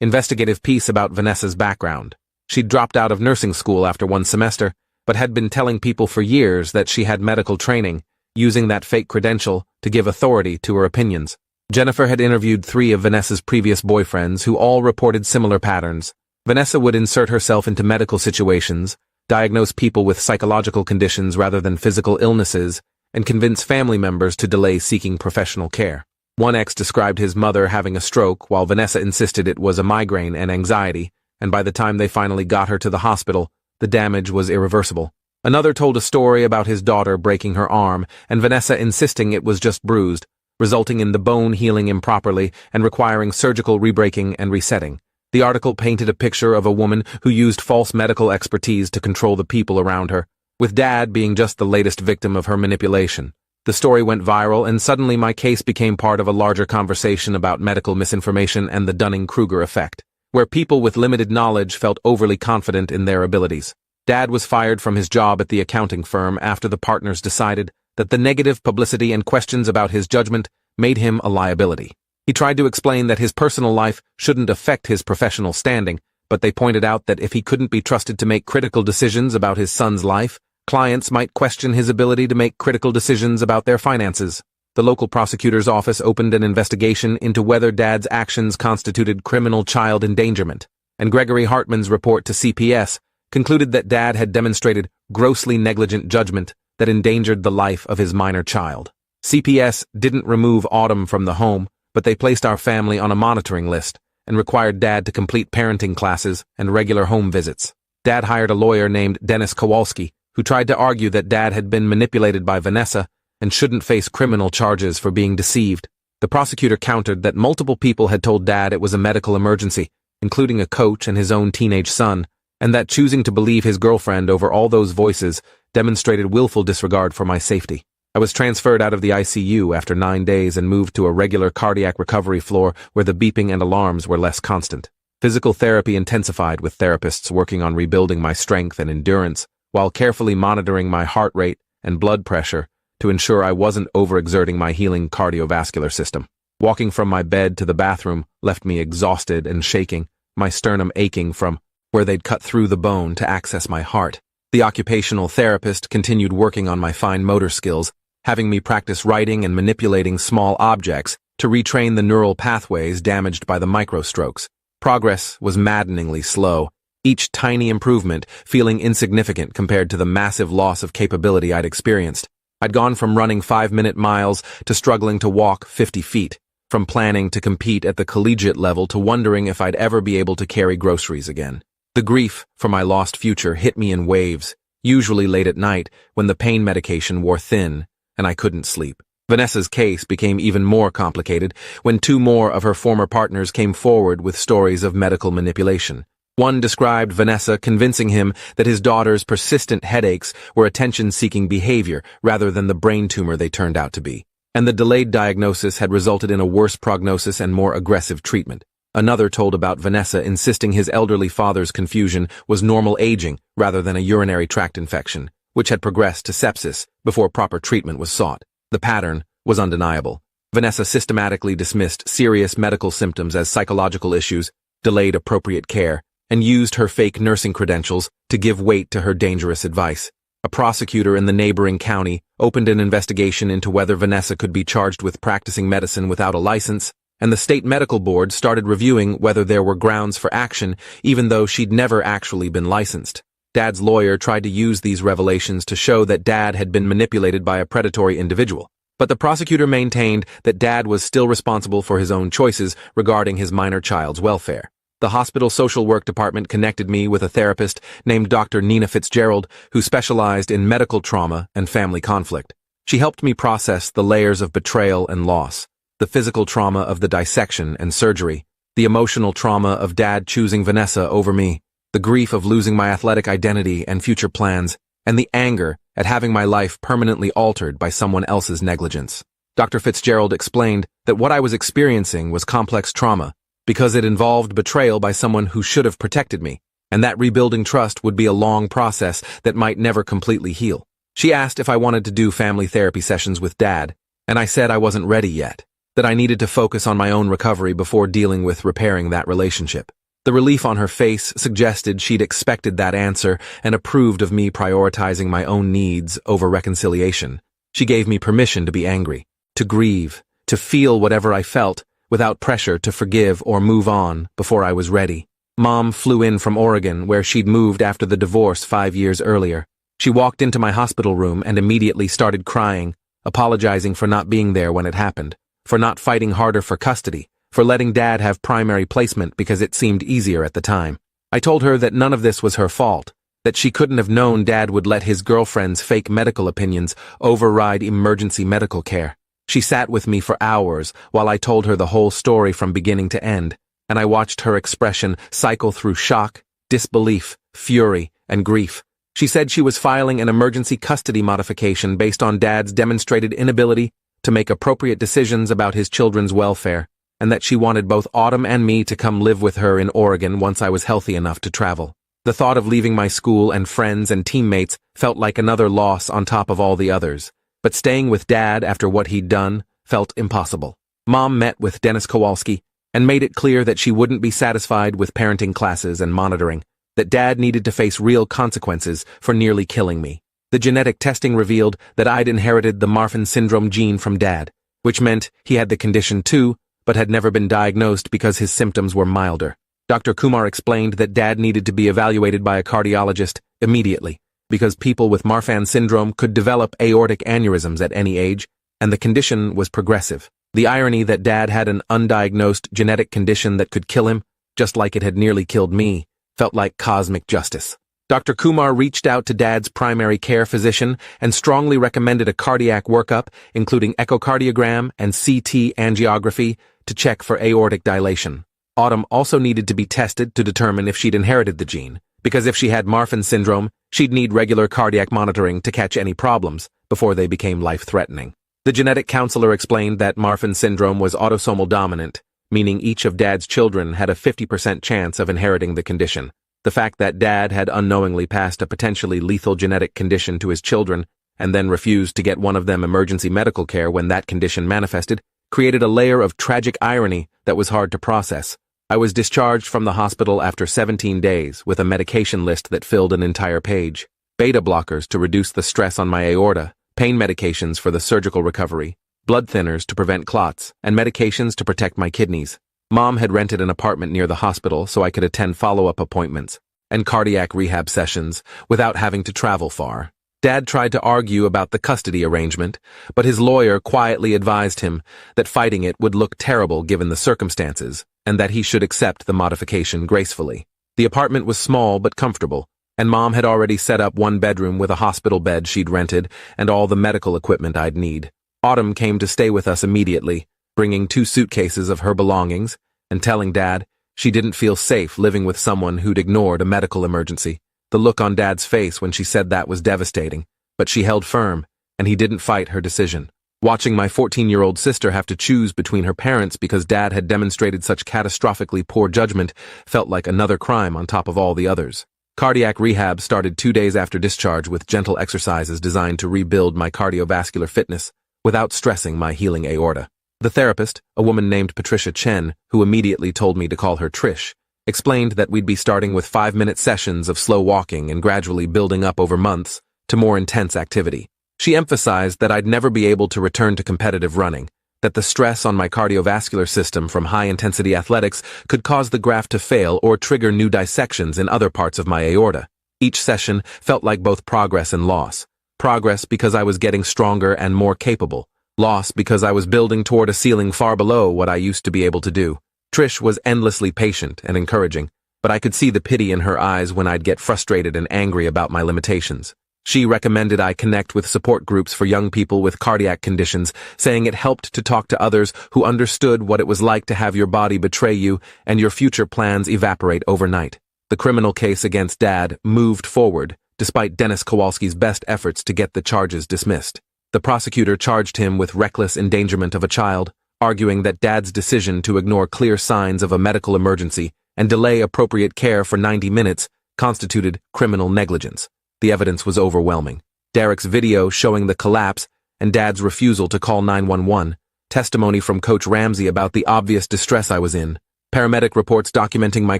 investigative piece about Vanessa's background. She'd dropped out of nursing school after 1 semester, but had been telling people for years that she had medical training, using that fake credential to give authority to her opinions. Jennifer had interviewed 3 of Vanessa's previous boyfriends who all reported similar patterns. Vanessa would insert herself into medical situations, diagnose people with psychological conditions rather than physical illnesses, and convince family members to delay seeking professional care. One ex described his mother having a stroke while Vanessa insisted it was a migraine and anxiety, and by the time they finally got her to the hospital, the damage was irreversible. Another told a story about his daughter breaking her arm and Vanessa insisting it was just bruised, resulting in the bone healing improperly and requiring surgical rebreaking and resetting. The article painted a picture of a woman who used false medical expertise to control the people around her, with Dad being just the latest victim of her manipulation. The story went viral, and suddenly my case became part of a larger conversation about medical misinformation and the Dunning-Kruger effect, where people with limited knowledge felt overly confident in their abilities. Dad was fired from his job at the accounting firm after the partners decided that the negative publicity and questions about his judgment made him a liability. He tried to explain that his personal life shouldn't affect his professional standing, but they pointed out that if he couldn't be trusted to make critical decisions about his son's life, clients might question his ability to make critical decisions about their finances. The local prosecutor's office opened an investigation into whether Dad's actions constituted criminal child endangerment, and Gregory Hartman's report to CPS concluded that Dad had demonstrated grossly negligent judgment that endangered the life of his minor child. CPS didn't remove Autumn from the home, but they placed our family on a monitoring list and required Dad to complete parenting classes and regular home visits. Dad hired a lawyer named Dennis Kowalski, who tried to argue that Dad had been manipulated by Vanessa and shouldn't face criminal charges for being deceived. The prosecutor countered that multiple people had told Dad it was a medical emergency, including a coach and his own teenage son, and that choosing to believe his girlfriend over all those voices demonstrated willful disregard for my safety. I was transferred out of the ICU after 9 days and moved to a regular cardiac recovery floor where the beeping and alarms were less constant. Physical therapy intensified with therapists working on rebuilding my strength and endurance, while carefully monitoring my heart rate and blood pressure to ensure I wasn't overexerting my healing cardiovascular system. Walking from my bed to the bathroom left me exhausted and shaking, my sternum aching from where they'd cut through the bone to access my heart. The occupational therapist continued working on my fine motor skills, having me practice writing and manipulating small objects to retrain the neural pathways damaged by the microstrokes. Progress was maddeningly slow, each tiny improvement feeling insignificant compared to the massive loss of capability I'd experienced. I'd gone from running 5-minute miles to struggling to walk 50 feet, from planning to compete at the collegiate level to wondering if I'd ever be able to carry groceries again. The grief for my lost future hit me in waves, usually late at night when the pain medication wore thin and I couldn't sleep. Vanessa's case became even more complicated when 2 more of her former partners came forward with stories of medical manipulation. One described Vanessa convincing him that his daughter's persistent headaches were attention-seeking behavior rather than the brain tumor they turned out to be, and the delayed diagnosis had resulted in a worse prognosis and more aggressive treatment. Another told about Vanessa insisting his elderly father's confusion was normal aging rather than a urinary tract infection, which had progressed to sepsis before proper treatment was sought. The pattern was undeniable. Vanessa systematically dismissed serious medical symptoms as psychological issues, delayed appropriate care, and used her fake nursing credentials to give weight to her dangerous advice. A prosecutor in the neighboring county opened an investigation into whether Vanessa could be charged with practicing medicine without a license, and the state medical board started reviewing whether there were grounds for action even though she'd never actually been licensed. Dad's lawyer tried to use these revelations to show that Dad had been manipulated by a predatory individual. But the prosecutor maintained that Dad was still responsible for his own choices regarding his minor child's welfare. The hospital social work department connected me with a therapist named Dr. Nina Fitzgerald, who specialized in medical trauma and family conflict. She helped me process the layers of betrayal and loss, the physical trauma of the dissection and surgery, the emotional trauma of Dad choosing Vanessa over me, the grief of losing my athletic identity and future plans, and the anger at having my life permanently altered by someone else's negligence. Dr. Fitzgerald explained that what I was experiencing was complex trauma, because it involved betrayal by someone who should have protected me, and that rebuilding trust would be a long process that might never completely heal. She asked if I wanted to do family therapy sessions with Dad, and I said I wasn't ready yet, that I needed to focus on my own recovery before dealing with repairing that relationship. The relief on her face suggested she'd expected that answer and approved of me prioritizing my own needs over reconciliation. She gave me permission to be angry, to grieve, to feel whatever I felt, without pressure to forgive or move on before I was ready. Mom flew in from Oregon, where she'd moved after the divorce 5 years earlier. She walked into my hospital room and immediately started crying, apologizing for not being there when it happened, for not fighting harder for custody, for letting Dad have primary placement because it seemed easier at the time. I told her that none of this was her fault, that she couldn't have known Dad would let his girlfriend's fake medical opinions override emergency medical care. She sat with me for hours while I told her the whole story from beginning to end, and I watched her expression cycle through shock, disbelief, fury, and grief. She said she was filing an emergency custody modification based on Dad's demonstrated inability to make appropriate decisions about his children's welfare, and that she wanted both Autumn and me to come live with her in Oregon once I was healthy enough to travel. The thought of leaving my school and friends and teammates felt like another loss on top of all the others. But staying with Dad after what he'd done felt impossible. Mom met with Dennis Kowalski and made it clear that she wouldn't be satisfied with parenting classes and monitoring, that Dad needed to face real consequences for nearly killing me. The genetic testing revealed that I'd inherited the Marfan syndrome gene from Dad, which meant he had the condition too, but had never been diagnosed because his symptoms were milder. Dr. Kumar explained that Dad needed to be evaluated by a cardiologist immediately, because people with Marfan syndrome could develop aortic aneurysms at any age, and the condition was progressive. The irony that Dad had an undiagnosed genetic condition that could kill him, just like it had nearly killed me, felt like cosmic justice. Dr. Kumar reached out to Dad's primary care physician and strongly recommended a cardiac workup, including echocardiogram and CT angiography, to check for aortic dilation. Autumn also needed to be tested to determine if she'd inherited the gene, because if she had Marfan syndrome, she'd need regular cardiac monitoring to catch any problems before they became life-threatening. The genetic counselor explained that Marfan syndrome was autosomal dominant, meaning each of Dad's children had a 50% chance of inheriting the condition. The fact that Dad had unknowingly passed a potentially lethal genetic condition to his children and then refused to get one of them emergency medical care when that condition manifested created a layer of tragic irony that was hard to process. I was discharged from the hospital after 17 days with a medication list that filled an entire page. Beta blockers to reduce the stress on my aorta, pain medications for the surgical recovery, blood thinners to prevent clots, and medications to protect my kidneys. Mom had rented an apartment near the hospital so I could attend follow-up appointments and cardiac rehab sessions without having to travel far. Dad tried to argue about the custody arrangement, but his lawyer quietly advised him that fighting it would look terrible given the circumstances, and that he should accept the modification gracefully. The apartment was small but comfortable, and Mom had already set up one bedroom with a hospital bed she'd rented and all the medical equipment I'd need. Autumn came to stay with us immediately, bringing 2 suitcases of her belongings and telling Dad she didn't feel safe living with someone who'd ignored a medical emergency. The look on Dad's face when she said that was devastating, but she held firm, and he didn't fight her decision. Watching my 14-year-old sister have to choose between her parents because Dad had demonstrated such catastrophically poor judgment felt like another crime on top of all the others. Cardiac rehab started 2 days after discharge with gentle exercises designed to rebuild my cardiovascular fitness without stressing my healing aorta. The therapist, a woman named Patricia Chen, who immediately told me to call her Trish, explained that we'd be starting with 5-minute sessions of slow walking and gradually building up over months to more intense activity. She emphasized that I'd never be able to return to competitive running, that the stress on my cardiovascular system from high-intensity athletics could cause the graft to fail or trigger new dissections in other parts of my aorta. Each session felt like both progress and loss. Progress because I was getting stronger and more capable. Loss because I was building toward a ceiling far below what I used to be able to do. Trish was endlessly patient and encouraging, but I could see the pity in her eyes when I'd get frustrated and angry about my limitations. She recommended I connect with support groups for young people with cardiac conditions, saying it helped to talk to others who understood what it was like to have your body betray you and your future plans evaporate overnight. The criminal case against Dad moved forward, despite Dennis Kowalski's best efforts to get the charges dismissed. The prosecutor charged him with reckless endangerment of a child, arguing that Dad's decision to ignore clear signs of a medical emergency and delay appropriate care for 90 minutes constituted criminal negligence. The evidence was overwhelming. Derek's video showing the collapse and Dad's refusal to call 911, testimony from Coach Ramsey about the obvious distress I was in, paramedic reports documenting my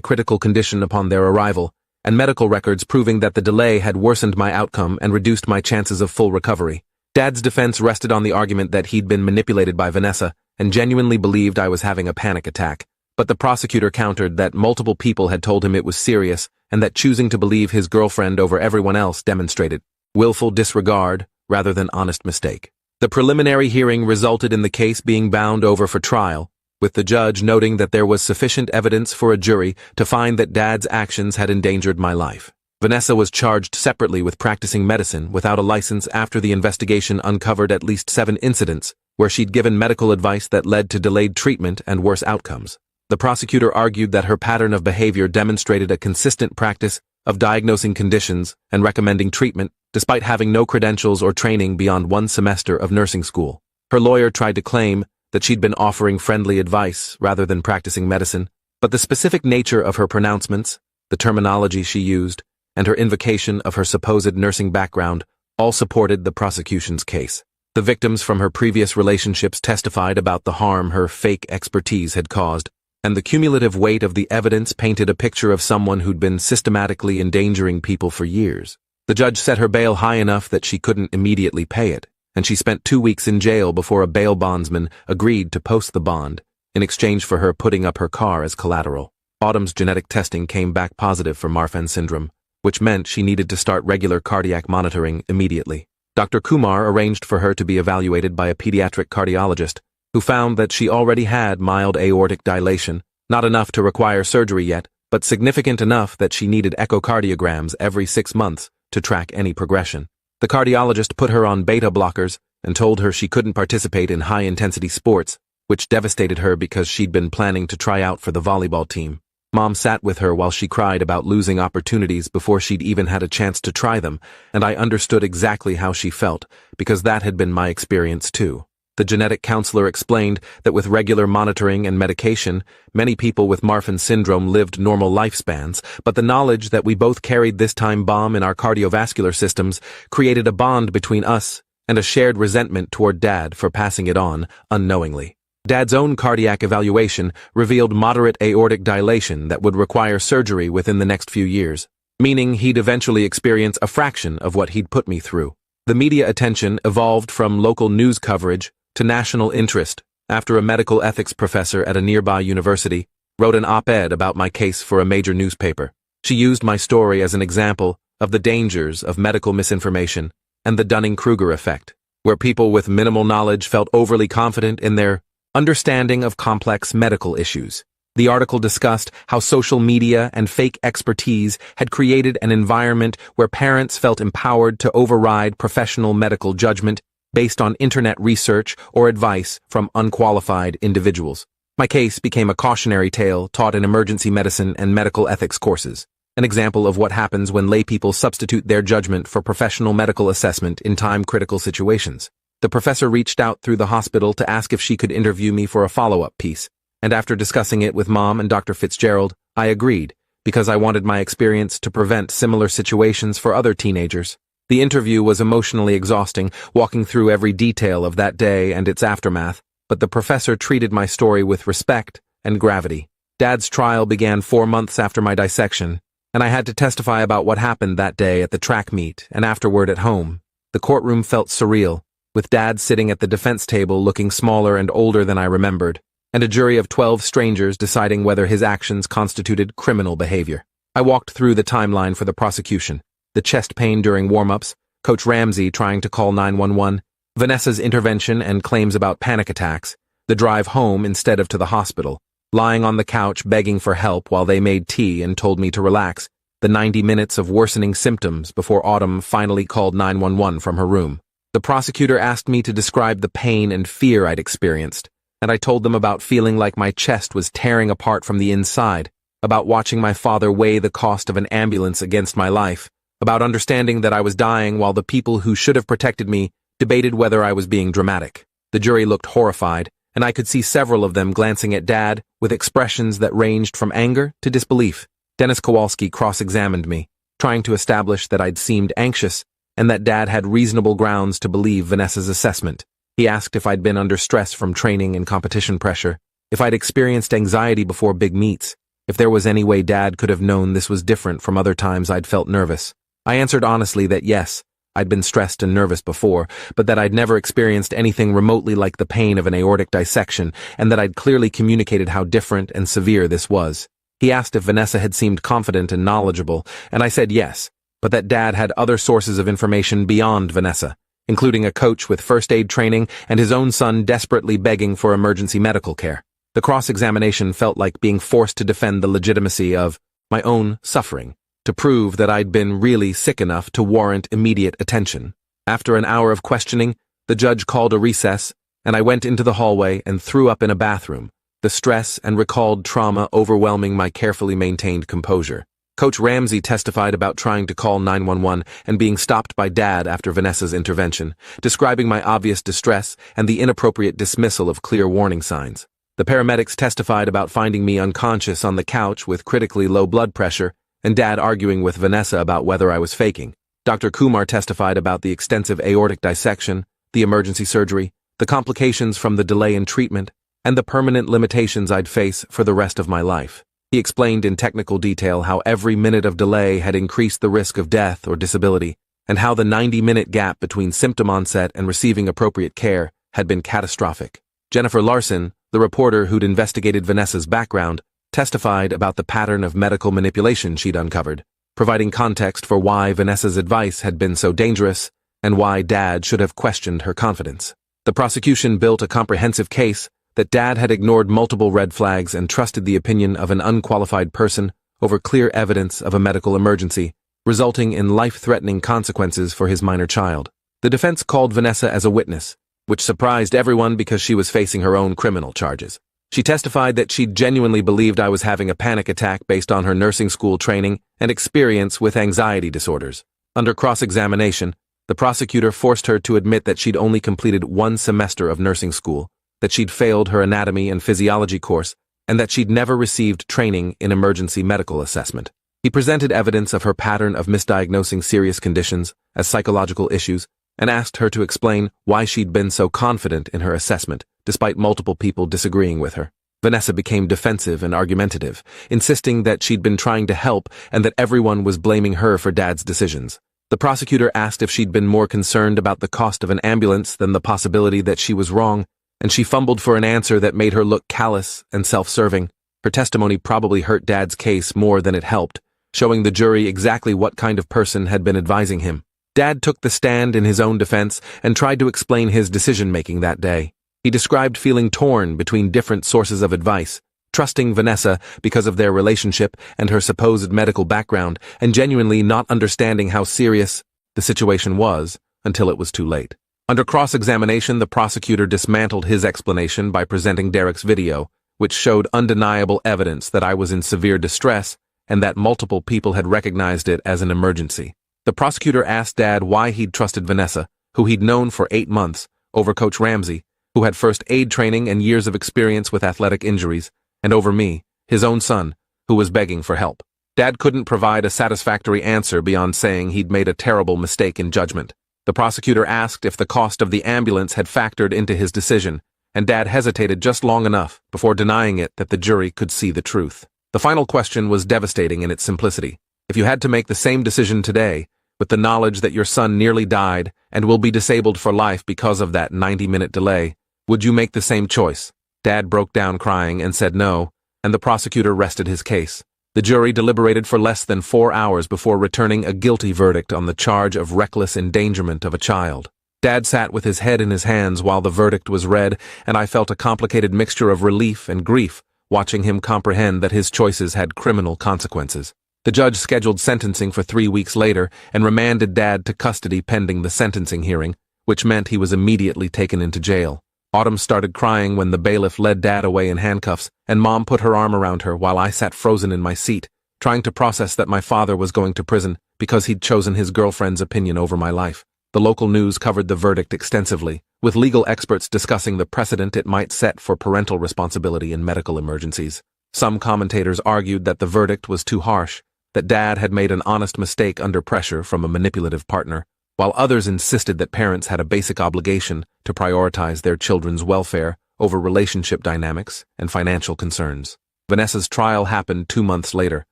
critical condition upon their arrival, and medical records proving that the delay had worsened my outcome and reduced my chances of full recovery. Dad's defense rested on the argument that he'd been manipulated by Vanessa and genuinely believed I was having a panic attack. But the prosecutor countered that multiple people had told him it was serious and that choosing to believe his girlfriend over everyone else demonstrated willful disregard rather than honest mistake. The preliminary hearing resulted in the case being bound over for trial, with the judge noting that there was sufficient evidence for a jury to find that Dad's actions had endangered my life. Vanessa was charged separately with practicing medicine without a license after the investigation uncovered at least 7 incidents where she'd given medical advice that led to delayed treatment and worse outcomes. The prosecutor argued that her pattern of behavior demonstrated a consistent practice of diagnosing conditions and recommending treatment despite having no credentials or training beyond 1 semester of nursing school. Her lawyer tried to claim that she'd been offering friendly advice rather than practicing medicine, but the specific nature of her pronouncements, the terminology she used, and her invocation of her supposed nursing background all supported the prosecution's case. The victims from her previous relationships testified about the harm her fake expertise had caused, and the cumulative weight of the evidence painted a picture of someone who'd been systematically endangering people for years. The judge set her bail high enough that she couldn't immediately pay it, and she spent 2 weeks in jail before a bail bondsman agreed to post the bond, in exchange for her putting up her car as collateral. Autumn's genetic testing came back positive for Marfan syndrome, which meant she needed to start regular cardiac monitoring immediately. Dr. Kumar arranged for her to be evaluated by a pediatric cardiologist, who found that she already had mild aortic dilation, not enough to require surgery yet, but significant enough that she needed echocardiograms every 6 months to track any progression. The cardiologist put her on beta blockers and told her she couldn't participate in high-intensity sports, which devastated her because she'd been planning to try out for the volleyball team. Mom sat with her while she cried about losing opportunities before she'd even had a chance to try them, and I understood exactly how she felt, because that had been my experience too. The genetic counselor explained that with regular monitoring and medication, many people with Marfan syndrome lived normal lifespans, but the knowledge that we both carried this time bomb in our cardiovascular systems created a bond between us and a shared resentment toward Dad for passing it on unknowingly. Dad's own cardiac evaluation revealed moderate aortic dilation that would require surgery within the next few years, meaning he'd eventually experience a fraction of what he'd put me through. The media attention evolved from local news coverage to national interest after a medical ethics professor at a nearby university wrote an op-ed about my case for a major newspaper. She used my story as an example of the dangers of medical misinformation and the Dunning-Kruger effect, where people with minimal knowledge felt overly confident in their understanding of complex medical issues. The article discussed how social media and fake expertise had created an environment where parents felt empowered to override professional medical judgment based on internet research or advice from unqualified individuals. My case became a cautionary tale taught in emergency medicine and medical ethics courses, an example of what happens when laypeople substitute their judgment for professional medical assessment in time-critical situations. The professor reached out through the hospital to ask if she could interview me for a follow-up piece, and after discussing it with Mom and Dr. Fitzgerald, I agreed, because I wanted my experience to prevent similar situations for other teenagers. The interview was emotionally exhausting, walking through every detail of that day and its aftermath, but the professor treated my story with respect and gravity. Dad's trial began 4 months after my dissection, and I had to testify about what happened that day at the track meet and afterward at home. The courtroom felt surreal, with Dad sitting at the defense table looking smaller and older than I remembered, and a jury of 12 strangers deciding whether his actions constituted criminal behavior. I walked through the timeline for the prosecution, the chest pain during warm-ups, Coach Ramsey trying to call 911, Vanessa's intervention and claims about panic attacks, the drive home instead of to the hospital, lying on the couch begging for help while they made tea and told me to relax, the 90 minutes of worsening symptoms before Autumn finally called 911 from her room. The prosecutor asked me to describe the pain and fear I'd experienced, and I told them about feeling like my chest was tearing apart from the inside, about watching my father weigh the cost of an ambulance against my life, about understanding that I was dying while the people who should have protected me debated whether I was being dramatic. The jury looked horrified, and I could see several of them glancing at Dad with expressions that ranged from anger to disbelief. Dennis Kowalski cross-examined me, trying to establish that I'd seemed anxious and that Dad had reasonable grounds to believe Vanessa's assessment. He asked if I'd been under stress from training and competition pressure, if I'd experienced anxiety before big meets, if there was any way Dad could have known this was different from other times I'd felt nervous. I answered honestly that yes, I'd been stressed and nervous before, but that I'd never experienced anything remotely like the pain of an aortic dissection, and that I'd clearly communicated how different and severe this was. He asked if Vanessa had seemed confident and knowledgeable, and I said yes, but that Dad had other sources of information beyond Vanessa, including a coach with first aid training and his own son desperately begging for emergency medical care. The cross-examination felt like being forced to defend the legitimacy of my own suffering, to prove that I'd been really sick enough to warrant immediate attention. After an hour of questioning, the judge called a recess, and I went into the hallway and threw up in a bathroom, the stress and recalled trauma overwhelming my carefully maintained composure. Coach Ramsey testified about trying to call 911 and being stopped by Dad after Vanessa's intervention, describing my obvious distress and the inappropriate dismissal of clear warning signs. The paramedics testified about finding me unconscious on the couch with critically low blood pressure, and Dad arguing with Vanessa about whether I was faking. Dr. Kumar testified about the extensive aortic dissection, the emergency surgery, the complications from the delay in treatment, and the permanent limitations I'd face for the rest of my life. He explained in technical detail how every minute of delay had increased the risk of death or disability, and how the 90-minute gap between symptom onset and receiving appropriate care had been catastrophic. Jennifer Larson, the reporter who'd investigated Vanessa's background, testified about the pattern of medical manipulation she'd uncovered, providing context for why Vanessa's advice had been so dangerous and why Dad should have questioned her confidence. The prosecution built a comprehensive case that Dad had ignored multiple red flags and trusted the opinion of an unqualified person over clear evidence of a medical emergency, resulting in life-threatening consequences for his minor child. The defense called Vanessa as a witness, which surprised everyone because she was facing her own criminal charges. She testified that she genuinely believed I was having a panic attack based on her nursing school training and experience with anxiety disorders. Under cross-examination, the prosecutor forced her to admit that she'd only completed one semester of nursing school, that she'd failed her anatomy and physiology course, and that she'd never received training in emergency medical assessment. He presented evidence of her pattern of misdiagnosing serious conditions as psychological issues and asked her to explain why she'd been so confident in her assessment, despite multiple people disagreeing with her. Vanessa became defensive and argumentative, insisting that she'd been trying to help and that everyone was blaming her for Dad's decisions. The prosecutor asked if she'd been more concerned about the cost of an ambulance than the possibility that she was wrong, and she fumbled for an answer that made her look callous and self-serving. Her testimony probably hurt Dad's case more than it helped, showing the jury exactly what kind of person had been advising him. Dad took the stand in his own defense and tried to explain his decision-making that day. He described feeling torn between different sources of advice, trusting Vanessa because of their relationship and her supposed medical background, and genuinely not understanding how serious the situation was until it was too late. Under cross-examination, the prosecutor dismantled his explanation by presenting Derek's video, which showed undeniable evidence that I was in severe distress and that multiple people had recognized it as an emergency. The prosecutor asked Dad why he'd trusted Vanessa, who he'd known for 8 months, over Coach Ramsey, who had first aid training and years of experience with athletic injuries, and over me, his own son, who was begging for help. Dad couldn't provide a satisfactory answer beyond saying he'd made a terrible mistake in judgment. The prosecutor asked if the cost of the ambulance had factored into his decision, and Dad hesitated just long enough before denying it that the jury could see the truth. The final question was devastating in its simplicity. If you had to make the same decision today, with the knowledge that your son nearly died and will be disabled for life because of that 90-minute delay, would you make the same choice? Dad broke down crying and said no, and the prosecutor rested his case. The jury deliberated for less than 4 hours before returning a guilty verdict on the charge of reckless endangerment of a child. Dad sat with his head in his hands while the verdict was read, and I felt a complicated mixture of relief and grief watching him comprehend that his choices had criminal consequences. The judge scheduled sentencing for 3 weeks later and remanded Dad to custody pending the sentencing hearing, which meant he was immediately taken into jail. Autumn started crying when the bailiff led Dad away in handcuffs, and Mom put her arm around her while I sat frozen in my seat, trying to process that my father was going to prison because he'd chosen his girlfriend's opinion over my life. The local news covered the verdict extensively, with legal experts discussing the precedent it might set for parental responsibility in medical emergencies. Some commentators argued that the verdict was too harsh, that Dad had made an honest mistake under pressure from a manipulative partner, while others insisted that parents had a basic obligation to prioritize their children's welfare over relationship dynamics and financial concerns. Vanessa's trial happened 2 months later,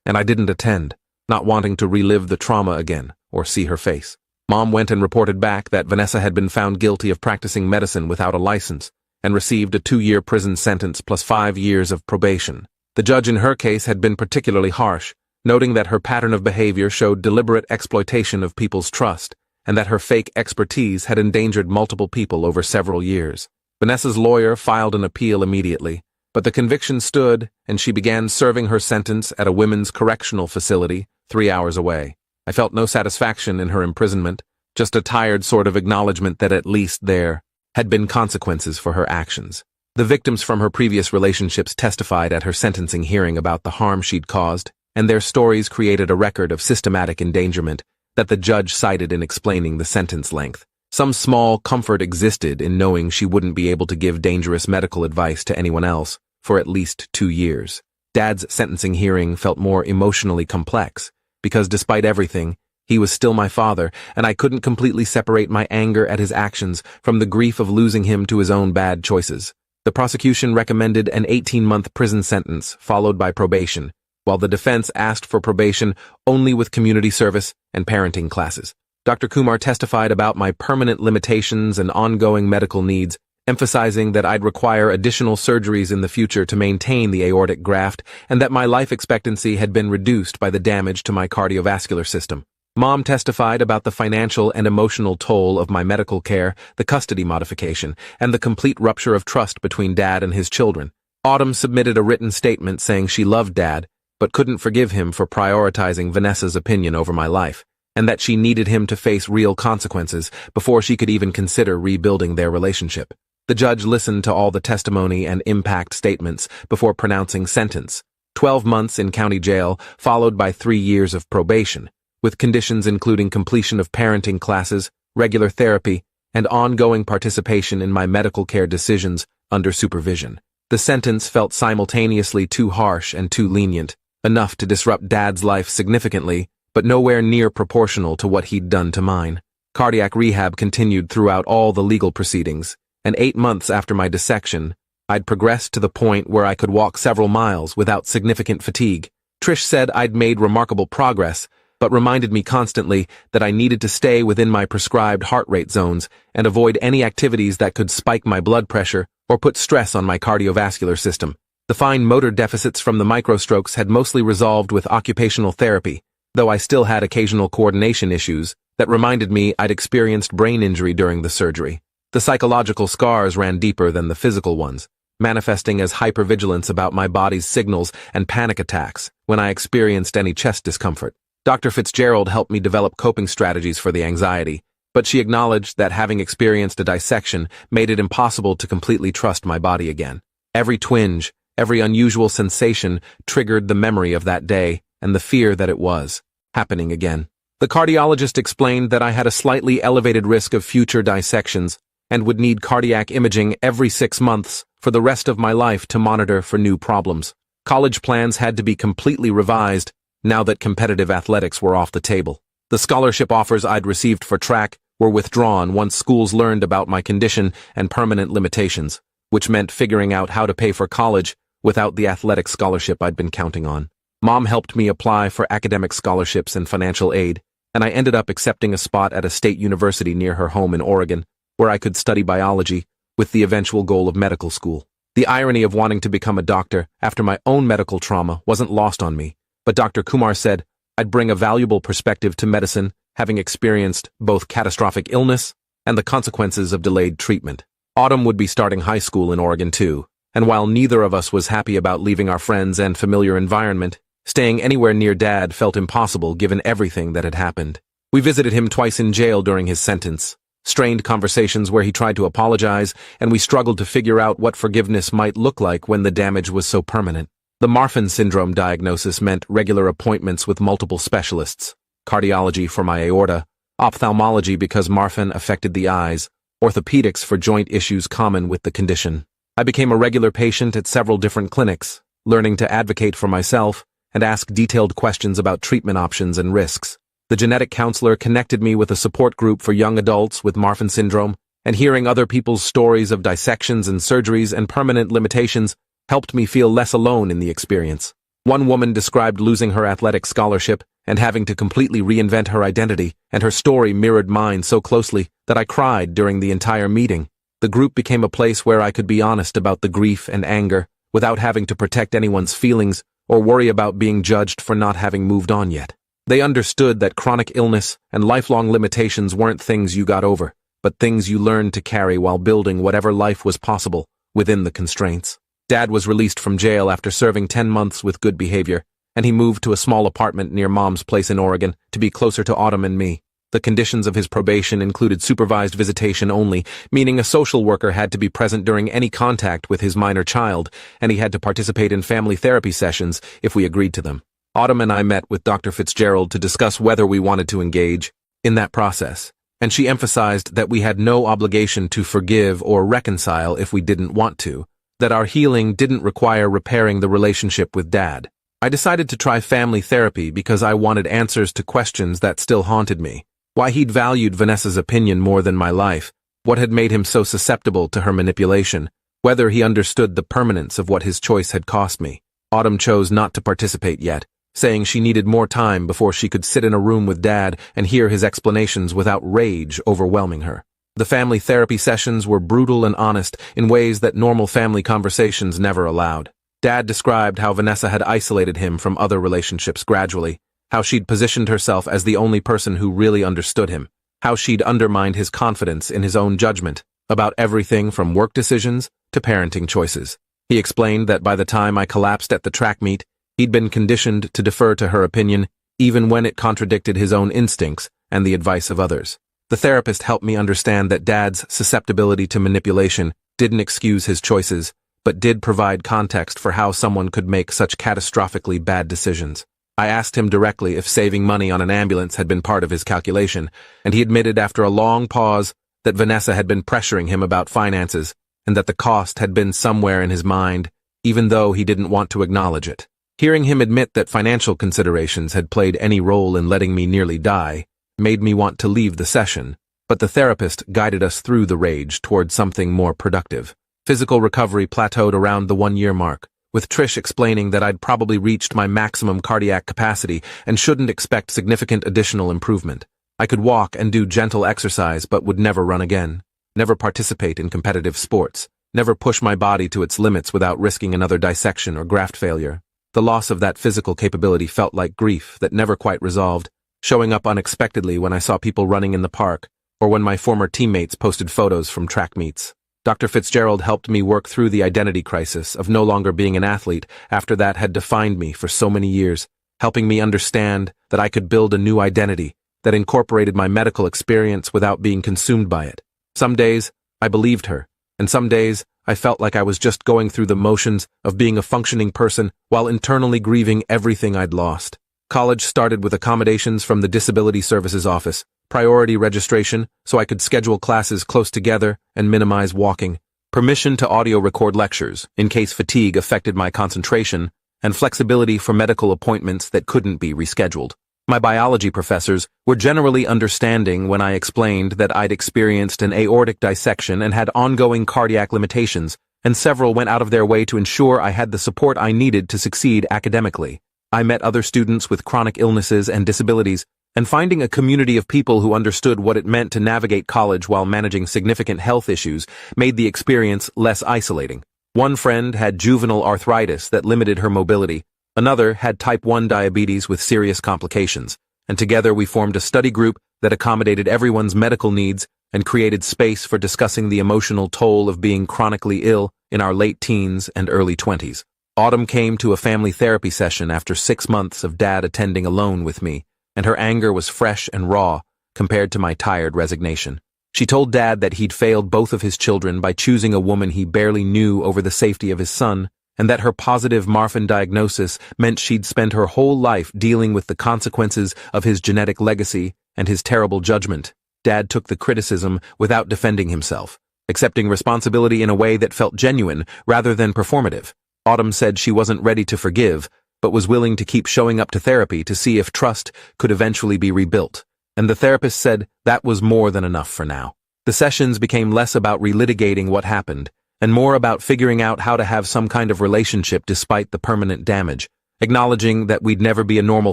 and I didn't attend, not wanting to relive the trauma again or see her face. Mom went and reported back that Vanessa had been found guilty of practicing medicine without a license and received a 2-year prison sentence plus 5 years of probation. The judge in her case had been particularly harsh, noting that her pattern of behavior showed deliberate exploitation of people's trust and that her fake expertise had endangered multiple people over several years. Vanessa's lawyer filed an appeal immediately, but the conviction stood and she began serving her sentence at a women's correctional facility 3 hours away. I felt no satisfaction in her imprisonment, just a tired sort of acknowledgement that at least there had been consequences for her actions. The victims from her previous relationships testified at her sentencing hearing about the harm she'd caused, and their stories created a record of systematic endangerment that the judge cited in explaining the sentence length. Some small comfort existed in knowing she wouldn't be able to give dangerous medical advice to anyone else for at least 2 years. Dad's sentencing hearing felt more emotionally complex, because despite everything, he was still my father, and I couldn't completely separate my anger at his actions from the grief of losing him to his own bad choices. The prosecution recommended an 18-month prison sentence, followed by probation, while the defense asked for probation only with community service and parenting classes. Dr. Kumar testified about my permanent limitations and ongoing medical needs, emphasizing that I'd require additional surgeries in the future to maintain the aortic graft and that my life expectancy had been reduced by the damage to my cardiovascular system. Mom testified about the financial and emotional toll of my medical care, the custody modification, and the complete rupture of trust between Dad and his children. Autumn submitted a written statement saying she loved Dad, but couldn't forgive him for prioritizing Vanessa's opinion over my life, and that she needed him to face real consequences before she could even consider rebuilding their relationship. The judge listened to all the testimony and impact statements before pronouncing sentence: 12 months in county jail, followed by 3 years of probation, with conditions including completion of parenting classes, regular therapy, and ongoing participation in my medical care decisions under supervision. The sentence felt simultaneously too harsh and too lenient, enough to disrupt Dad's life significantly, but nowhere near proportional to what he'd done to mine. Cardiac rehab continued throughout all the legal proceedings, and 8 months after my dissection, I'd progressed to the point where I could walk several miles without significant fatigue. Trish said I'd made remarkable progress, but reminded me constantly that I needed to stay within my prescribed heart rate zones and avoid any activities that could spike my blood pressure or put stress on my cardiovascular system. The fine motor deficits from the microstrokes had mostly resolved with occupational therapy, though I still had occasional coordination issues that reminded me I'd experienced brain injury during the surgery. The psychological scars ran deeper than the physical ones, manifesting as hypervigilance about my body's signals and panic attacks when I experienced any chest discomfort. Dr. Fitzgerald helped me develop coping strategies for the anxiety, but she acknowledged that having experienced a dissection made it impossible to completely trust my body again. Every twinge, every unusual sensation triggered the memory of that day and the fear that it was happening again. The cardiologist explained that I had a slightly elevated risk of future dissections and would need cardiac imaging every 6 months for the rest of my life to monitor for new problems. College plans had to be completely revised now that competitive athletics were off the table. The scholarship offers I'd received for track were withdrawn once schools learned about my condition and permanent limitations, which meant figuring out how to pay for college without the athletic scholarship I'd been counting on. Mom helped me apply for academic scholarships and financial aid, and I ended up accepting a spot at a state university near her home in Oregon, where I could study biology with the eventual goal of medical school. The irony of wanting to become a doctor after my own medical trauma wasn't lost on me, but Dr. Kumar said I'd bring a valuable perspective to medicine, having experienced both catastrophic illness and the consequences of delayed treatment. Autumn would be starting high school in Oregon too, and while neither of us was happy about leaving our friends and familiar environment, staying anywhere near Dad felt impossible given everything that had happened. We visited him twice in jail during his sentence, strained conversations where he tried to apologize, and we struggled to figure out what forgiveness might look like when the damage was so permanent. The Marfan syndrome diagnosis meant regular appointments with multiple specialists: cardiology for my aorta, ophthalmology because Marfan affected the eyes, orthopedics for joint issues common with the condition. I became a regular patient at several different clinics, learning to advocate for myself and ask detailed questions about treatment options and risks. The genetic counselor connected me with a support group for young adults with Marfan syndrome, and hearing other people's stories of dissections and surgeries and permanent limitations helped me feel less alone in the experience. One woman described losing her athletic scholarship and having to completely reinvent her identity, and her story mirrored mine so closely that I cried during the entire meeting. The group became a place where I could be honest about the grief and anger without having to protect anyone's feelings or worry about being judged for not having moved on yet. They understood that chronic illness and lifelong limitations weren't things you got over, but things you learned to carry while building whatever life was possible within the constraints. Dad was released from jail after serving 10 months with good behavior, and he moved to a small apartment near Mom's place in Oregon to be closer to Autumn and me. The conditions of his probation included supervised visitation only, meaning a social worker had to be present during any contact with his minor child, and he had to participate in family therapy sessions if we agreed to them. Autumn and I met with Dr. Fitzgerald to discuss whether we wanted to engage in that process, and she emphasized that we had no obligation to forgive or reconcile if we didn't want to, that our healing didn't require repairing the relationship with Dad. I decided to try family therapy because I wanted answers to questions that still haunted me. Why he'd valued Vanessa's opinion more than my life, what had made him so susceptible to her manipulation, whether he understood the permanence of what his choice had cost me. Autumn chose not to participate yet, saying she needed more time before she could sit in a room with Dad and hear his explanations without rage overwhelming her. The family therapy sessions were brutal and honest in ways that normal family conversations never allowed. Dad described how Vanessa had isolated him from other relationships gradually, how she'd positioned herself as the only person who really understood him, how she'd undermined his confidence in his own judgment about everything from work decisions to parenting choices. He explained that by the time I collapsed at the track meet, he'd been conditioned to defer to her opinion even when it contradicted his own instincts and the advice of others. The therapist helped me understand that Dad's susceptibility to manipulation didn't excuse his choices, but did provide context for how someone could make such catastrophically bad decisions. I asked him directly if saving money on an ambulance had been part of his calculation, and he admitted after a long pause that Vanessa had been pressuring him about finances, and that the cost had been somewhere in his mind, even though he didn't want to acknowledge it. Hearing him admit that financial considerations had played any role in letting me nearly die made me want to leave the session, but the therapist guided us through the rage toward something more productive. Physical recovery plateaued around the 1-year mark, with Trish explaining that I'd probably reached my maximum cardiac capacity and shouldn't expect significant additional improvement. I could walk and do gentle exercise but would never run again, never participate in competitive sports, never push my body to its limits without risking another dissection or graft failure. The loss of that physical capability felt like grief that never quite resolved, showing up unexpectedly when I saw people running in the park or when my former teammates posted photos from track meets. Dr. Fitzgerald helped me work through the identity crisis of no longer being an athlete after that had defined me for so many years, helping me understand that I could build a new identity that incorporated my medical experience without being consumed by it. Some days, I believed her, and some days, I felt like I was just going through the motions of being a functioning person while internally grieving everything I'd lost. College started with accommodations from the Disability Services Office, priority registration so I could schedule classes close together and minimize walking, permission to audio record lectures in case fatigue affected my concentration, and flexibility for medical appointments that couldn't be rescheduled. My biology professors were generally understanding when I explained that I'd experienced an aortic dissection and had ongoing cardiac limitations, and several went out of their way to ensure I had the support I needed to succeed academically. I met other students with chronic illnesses and disabilities, and finding a community of people who understood what it meant to navigate college while managing significant health issues made the experience less isolating. One friend had juvenile arthritis that limited her mobility. Another had type 1 diabetes with serious complications, and together we formed a study group that accommodated everyone's medical needs and created space for discussing the emotional toll of being chronically ill in our late teens and early 20s. Autumn came to a family therapy session after 6 months of Dad attending alone with me, and her anger was fresh and raw compared to my tired resignation. She told Dad that he'd failed both of his children by choosing a woman he barely knew over the safety of his son, and that her positive Marfan diagnosis meant she'd spend her whole life dealing with the consequences of his genetic legacy and his terrible judgment. Dad took the criticism without defending himself, accepting responsibility in a way that felt genuine rather than performative. Autumn said she wasn't ready to forgive, but was willing to keep showing up to therapy to see if trust could eventually be rebuilt, and the therapist said that was more than enough for now. The sessions became less about relitigating what happened, and more about figuring out how to have some kind of relationship despite the permanent damage, acknowledging that we'd never be a normal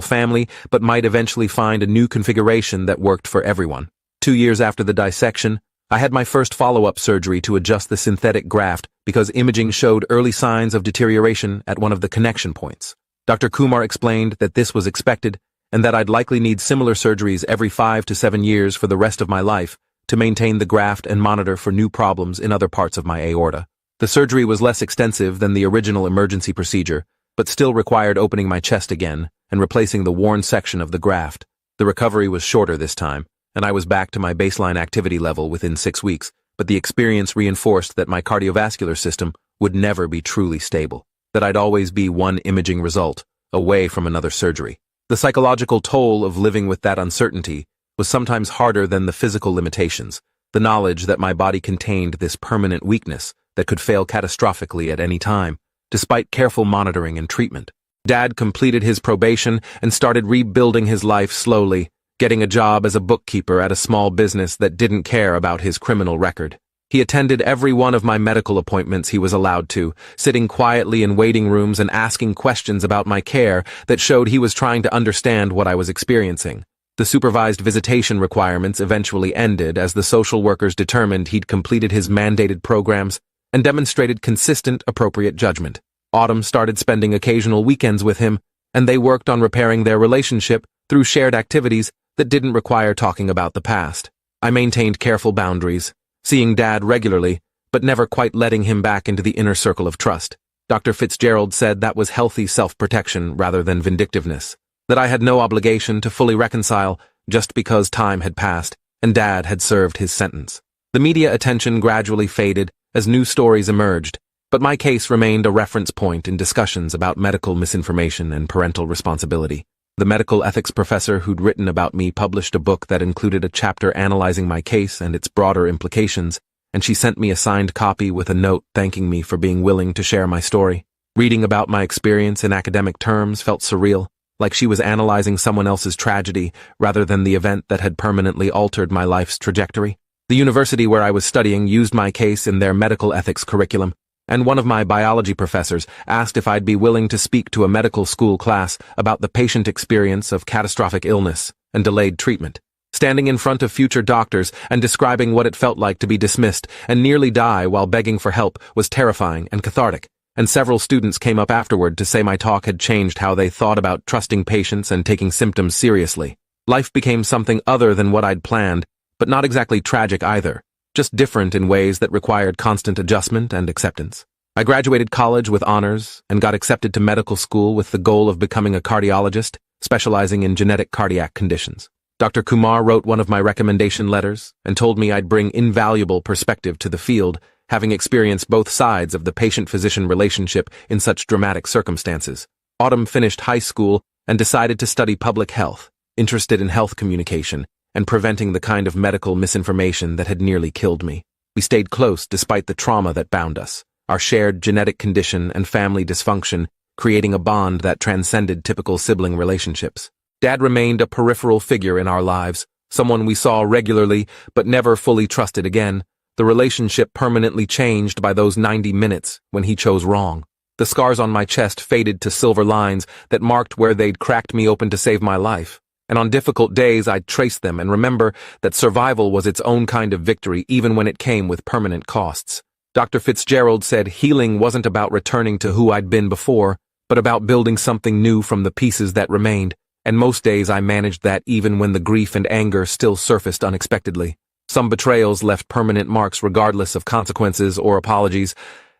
family, but might eventually find a new configuration that worked for everyone. 2 years after the dissection, I had my first follow-up surgery to adjust the synthetic graft because imaging showed early signs of deterioration at one of the connection points. Dr. Kumar explained that this was expected and that I'd likely need similar surgeries every 5 to 7 years for the rest of my life to maintain the graft and monitor for new problems in other parts of my aorta. The surgery was less extensive than the original emergency procedure, but still required opening my chest again and replacing the worn section of the graft. The recovery was shorter this time, and I was back to my baseline activity level within 6 weeks, but the experience reinforced that my cardiovascular system would never be truly stable, that I'd always be one imaging result away from another surgery. The psychological toll of living with that uncertainty was sometimes harder than the physical limitations, the knowledge that my body contained this permanent weakness that could fail catastrophically at any time, despite careful monitoring and treatment. Dad completed his probation and started rebuilding his life slowly, getting a job as a bookkeeper at a small business that didn't care about his criminal record. He attended every one of my medical appointments he was allowed to, sitting quietly in waiting rooms and asking questions about my care that showed he was trying to understand what I was experiencing. The supervised visitation requirements eventually ended as the social workers determined he'd completed his mandated programs and demonstrated consistent, appropriate judgment. Autumn started spending occasional weekends with him, and they worked on repairing their relationship through shared activities that didn't require talking about the past. I maintained careful boundaries, seeing Dad regularly, but never quite letting him back into the inner circle of trust. Dr. Fitzgerald said that was healthy self-protection rather than vindictiveness, that I had no obligation to fully reconcile just because time had passed and Dad had served his sentence. The media attention gradually faded as new stories emerged, but my case remained a reference point in discussions about medical misinformation and parental responsibility. The medical ethics professor who'd written about me published a book that included a chapter analyzing my case and its broader implications, and she sent me a signed copy with a note thanking me for being willing to share my story. Reading about my experience in academic terms felt surreal, like she was analyzing someone else's tragedy rather than the event that had permanently altered my life's trajectory. The university where I was studying used my case in their medical ethics curriculum, and one of my biology professors asked if I'd be willing to speak to a medical school class about the patient experience of catastrophic illness and delayed treatment. Standing in front of future doctors and describing what it felt like to be dismissed and nearly die while begging for help was terrifying and cathartic, and several students came up afterward to say my talk had changed how they thought about trusting patients and taking symptoms seriously. Life became something other than what I'd planned, but not exactly tragic either, just different in ways that required constant adjustment and acceptance. I graduated college with honors and got accepted to medical school with the goal of becoming a cardiologist, specializing in genetic cardiac conditions. Dr. Kumar wrote one of my recommendation letters and told me I'd bring invaluable perspective to the field, having experienced both sides of the patient-physician relationship in such dramatic circumstances. Autumn finished high school and decided to study public health, interested in health communication and preventing the kind of medical misinformation that had nearly killed me. We stayed close despite the trauma that bound us, our shared genetic condition and family dysfunction creating a bond that transcended typical sibling relationships. Dad remained a peripheral figure in our lives, someone we saw regularly but never fully trusted again. The relationship permanently changed by those 90 minutes when he chose wrong. The scars on my chest faded to silver lines that marked where they'd cracked me open to save my life. And on difficult days I'd trace them and remember that survival was its own kind of victory even when it came with permanent costs. Dr. Fitzgerald said healing wasn't about returning to who I'd been before, but about building something new from the pieces that remained, and most days I managed that even when the grief and anger still surfaced unexpectedly. Some betrayals left permanent marks regardless of consequences or apologies,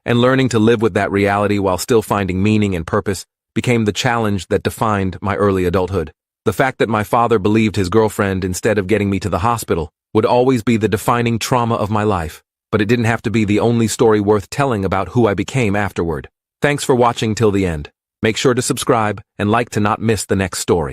and learning to live with that reality while still finding meaning and purpose became the challenge that defined my early adulthood. The fact that my father believed his girlfriend instead of getting me to the hospital would always be the defining trauma of my life, but it didn't have to be the only story worth telling about who I became afterward. Thanks for watching till the end. Make sure to subscribe and like to not miss the next story.